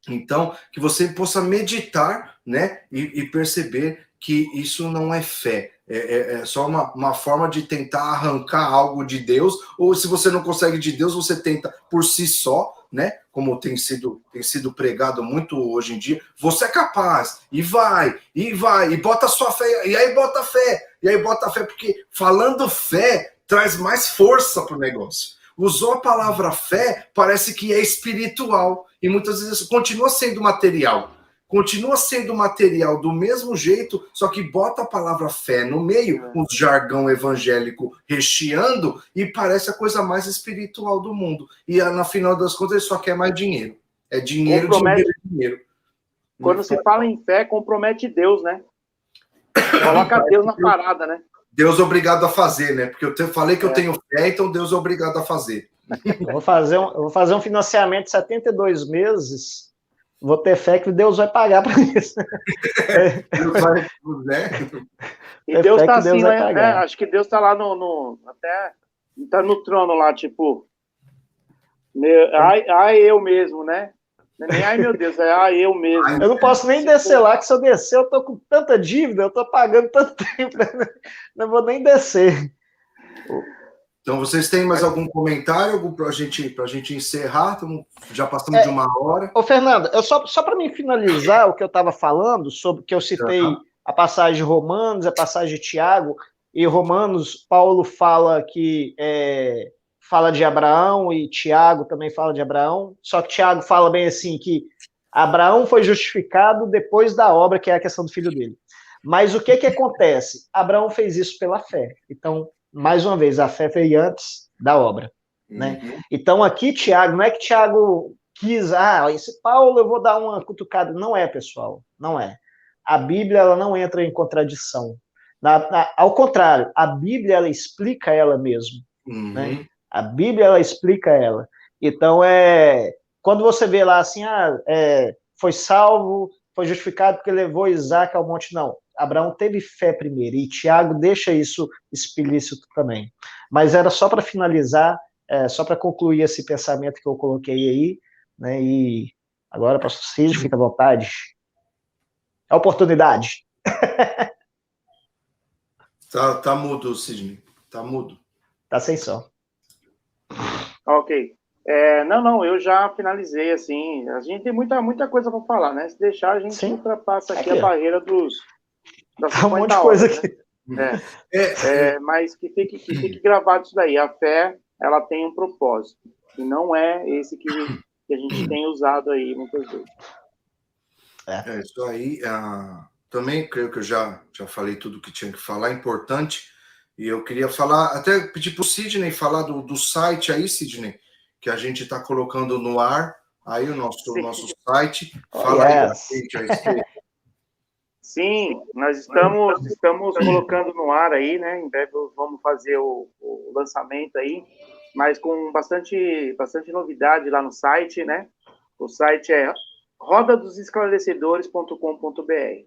Então, que você possa meditar, né, e perceber que isso não é fé, é só uma forma de tentar arrancar algo de Deus, ou se você não consegue de Deus, você tenta por si só, né, como tem sido pregado muito hoje em dia, você é capaz, e vai, e bota a sua fé, e aí bota a fé, porque falando fé traz mais força para o negócio. Usou a palavra fé, parece que é espiritual, e muitas vezes continua sendo material do mesmo jeito, só que bota a palavra fé no meio, um jargão evangélico recheando, e parece a coisa mais espiritual do mundo. E no final das contas ele só quer mais dinheiro. É dinheiro, dinheiro. Quando se fala em fé, compromete Deus, né? Coloca Deus na parada, né? Deus é obrigado a fazer, né? Porque eu falei que eu tenho fé, então Deus é obrigado a fazer. Eu vou fazer um financiamento de 72 meses, vou ter fé que Deus vai pagar para isso. Deus vai, né? E Deus está assim, né? Acho que Deus está lá até está no trono lá, tipo, ai, eu mesmo, né? Nem ai, meu Deus, é ai, eu mesmo. Eu não posso nem descer lá, que se eu descer, eu tô com tanta dívida, eu tô pagando tanto tempo, não vou nem descer. Então, vocês têm mais algum comentário para a gente encerrar? Já passamos de 1 hora. Ô, Fernando, só para mim finalizar o que eu estava falando, sobre que eu citei a passagem de Romanos, a passagem de Tiago, e Romanos, Paulo fala que fala de Abraão, e Tiago também fala de Abraão, só que Tiago fala bem assim, que Abraão foi justificado depois da obra, que é a questão do filho dele. Mas o que acontece? Abraão fez isso pela fé. Então, mais uma vez, a fé veio antes da obra. Né? Então, aqui, Tiago, não é que Tiago quis, esse Paulo eu vou dar uma cutucada. Não é, pessoal, não é. A Bíblia, ela não entra em contradição. Ao contrário, a Bíblia, ela explica ela mesma. Né? A Bíblia, ela explica ela. Então, quando você vê lá assim, foi salvo, foi justificado porque levou Isaac ao monte, não. Abraão teve fé primeiro, e Tiago deixa isso explícito também. Mas era só para finalizar, só para concluir esse pensamento que eu coloquei aí, né? E agora, pastor Cid, fica à vontade. É oportunidade. Tá mudo, Sidney. Tá mudo. Tá sem som. Ok. Não, eu já finalizei, assim, a gente tem muita coisa para falar, né? Se deixar, a gente ultrapassa aqui a barreira das 50 um monte de coisa horas, aqui. Né? Mas que fique gravado isso daí. A fé, ela tem um propósito, e não é esse que a gente tem usado aí muitas vezes. Isso aí. Também creio que eu já falei tudo o que tinha que falar, importante. E eu queria falar, até pedir para o Sidney falar do site aí, Sidney, que a gente está colocando no ar, aí o nosso site. Fala aí para a gente a respeito. Sim, nós estamos colocando no ar aí, né? Em breve vamos fazer o lançamento aí, mas com bastante novidade lá no site, né? O site é rodadosesclarecedores.com.br,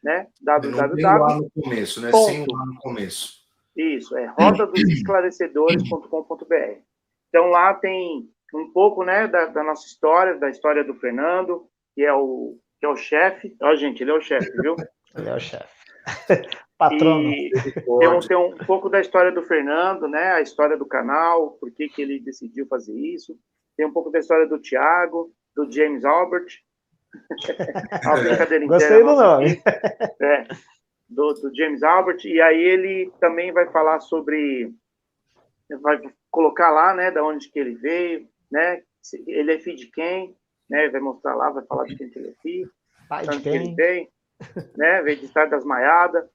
né? www. Lá no começo, né? Sem lá no começo. Isso, rodadosesclarecedores.com.br. Então lá tem um pouco, né, da nossa história, da história do Fernando, que é o chefe. Ó, gente, ele é o chefe, viu? Ele é o chefe. Patrono. E tem um pouco da história do Fernando, né? A história do canal, por que ele decidiu fazer isso. Tem um pouco da história do Tiago, do James Albert. Uma brincadeira inteira. Gostei do nome. Do James Albert. E aí ele também vai falar sobre... Vai colocar lá, né? Da onde que ele veio, né? Ele é filho de quem, né? Vai mostrar lá, vai falar de quem que ele é filho. Pai de quem? Que ele veio, né? Veio de Estado das Maiadas.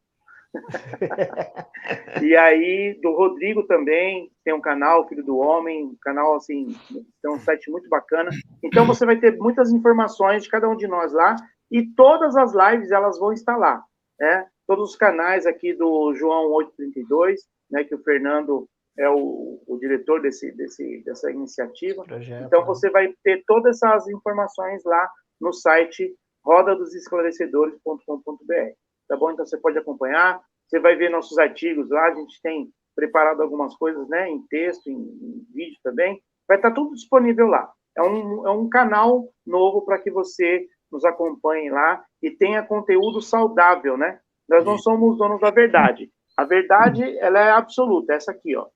E aí, do Rodrigo também, tem um canal, Filho do Homem, um canal, assim, tem um site muito bacana. Então, você vai ter muitas informações de cada um de nós lá, e todas as lives, elas vão estar lá, né? Todos os canais aqui do João 832, né, que o Fernando é o diretor dessa iniciativa. Projeto, então, você vai ter todas essas informações lá no site rodadosesclarecedores.com.br. Tá bom? Então, você pode acompanhar, você vai ver nossos artigos lá, a gente tem preparado algumas coisas, né, em texto, em vídeo também, vai estar tudo disponível lá. É um canal novo para que você nos acompanhe lá e tenha conteúdo saudável, né? Nós não somos donos da verdade. A verdade, ela é absoluta, essa aqui, ó.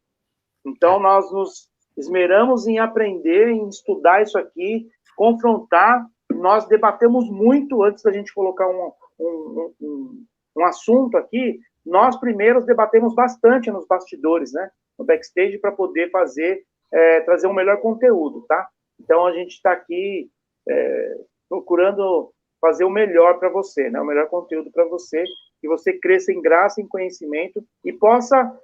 Então, nós nos esmeramos em aprender, em estudar isso aqui, confrontar. Nós debatemos muito antes da gente colocar um assunto aqui. Nós primeiros debatemos bastante nos bastidores, né? No backstage, para poder trazer um melhor conteúdo, tá? Então, a gente está aqui procurando fazer o melhor para você, né? O melhor conteúdo para você, que você cresça em graça, em conhecimento e possa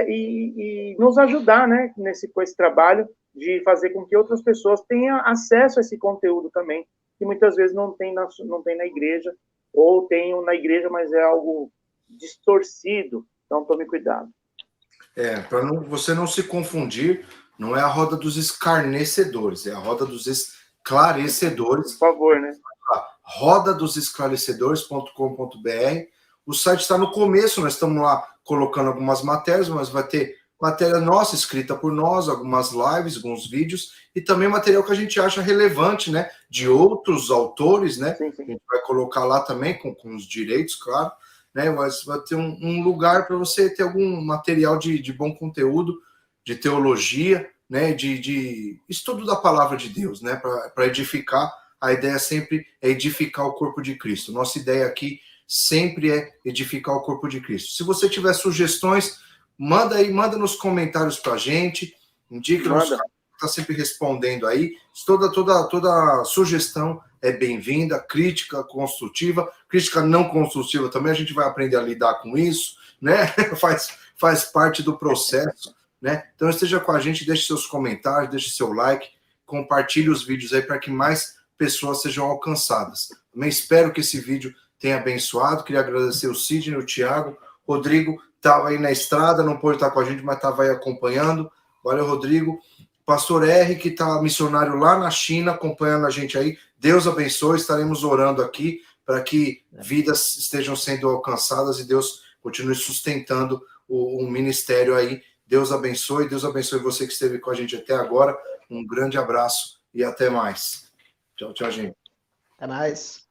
e nos ajudar, né? Com esse trabalho de fazer com que outras pessoas tenham acesso a esse conteúdo também, que muitas vezes não tem na igreja, ou tem na igreja, mas é algo distorcido, Então, tome cuidado. Para você não se confundir, não é a roda dos escarnecedores, é a roda dos esclarecedores. Por favor, né? Rodadosesclarecedores.com.br. O site está no começo, nós estamos lá colocando algumas matérias, mas vai ter matéria nossa, escrita por nós, algumas lives, alguns vídeos, e também material que a gente acha relevante, né? De outros autores, né? Sim, sim. A gente vai colocar lá também, com os direitos, claro, né? Mas vai ter um lugar para você ter algum material de bom conteúdo, de teologia, né? De estudo da palavra de Deus, né? Para edificar. A ideia sempre é edificar o corpo de Cristo. Nossa ideia aqui sempre é edificar o corpo de Cristo. Se você tiver sugestões, manda aí, manda nos comentários para a gente, indica nos canais, está sempre respondendo aí. Toda sugestão é bem-vinda, crítica construtiva, crítica não construtiva também, a gente vai aprender a lidar com isso, né? Faz parte do processo, né? Então esteja com a gente, deixe seus comentários, deixe seu like, compartilhe os vídeos aí para que mais pessoas sejam alcançadas. Também espero que esse vídeo tenha abençoado. Queria agradecer o Sidney, o Thiago, Rodrigo estava aí na estrada, não pôde estar com a gente, mas estava aí acompanhando. Valeu, Rodrigo. Pastor R, que está missionário lá na China, acompanhando a gente aí. Deus abençoe, estaremos orando aqui para que vidas estejam sendo alcançadas e Deus continue sustentando o ministério aí. Deus abençoe você que esteve com a gente até agora. Um grande abraço e até mais. Tchau, gente. É nóis.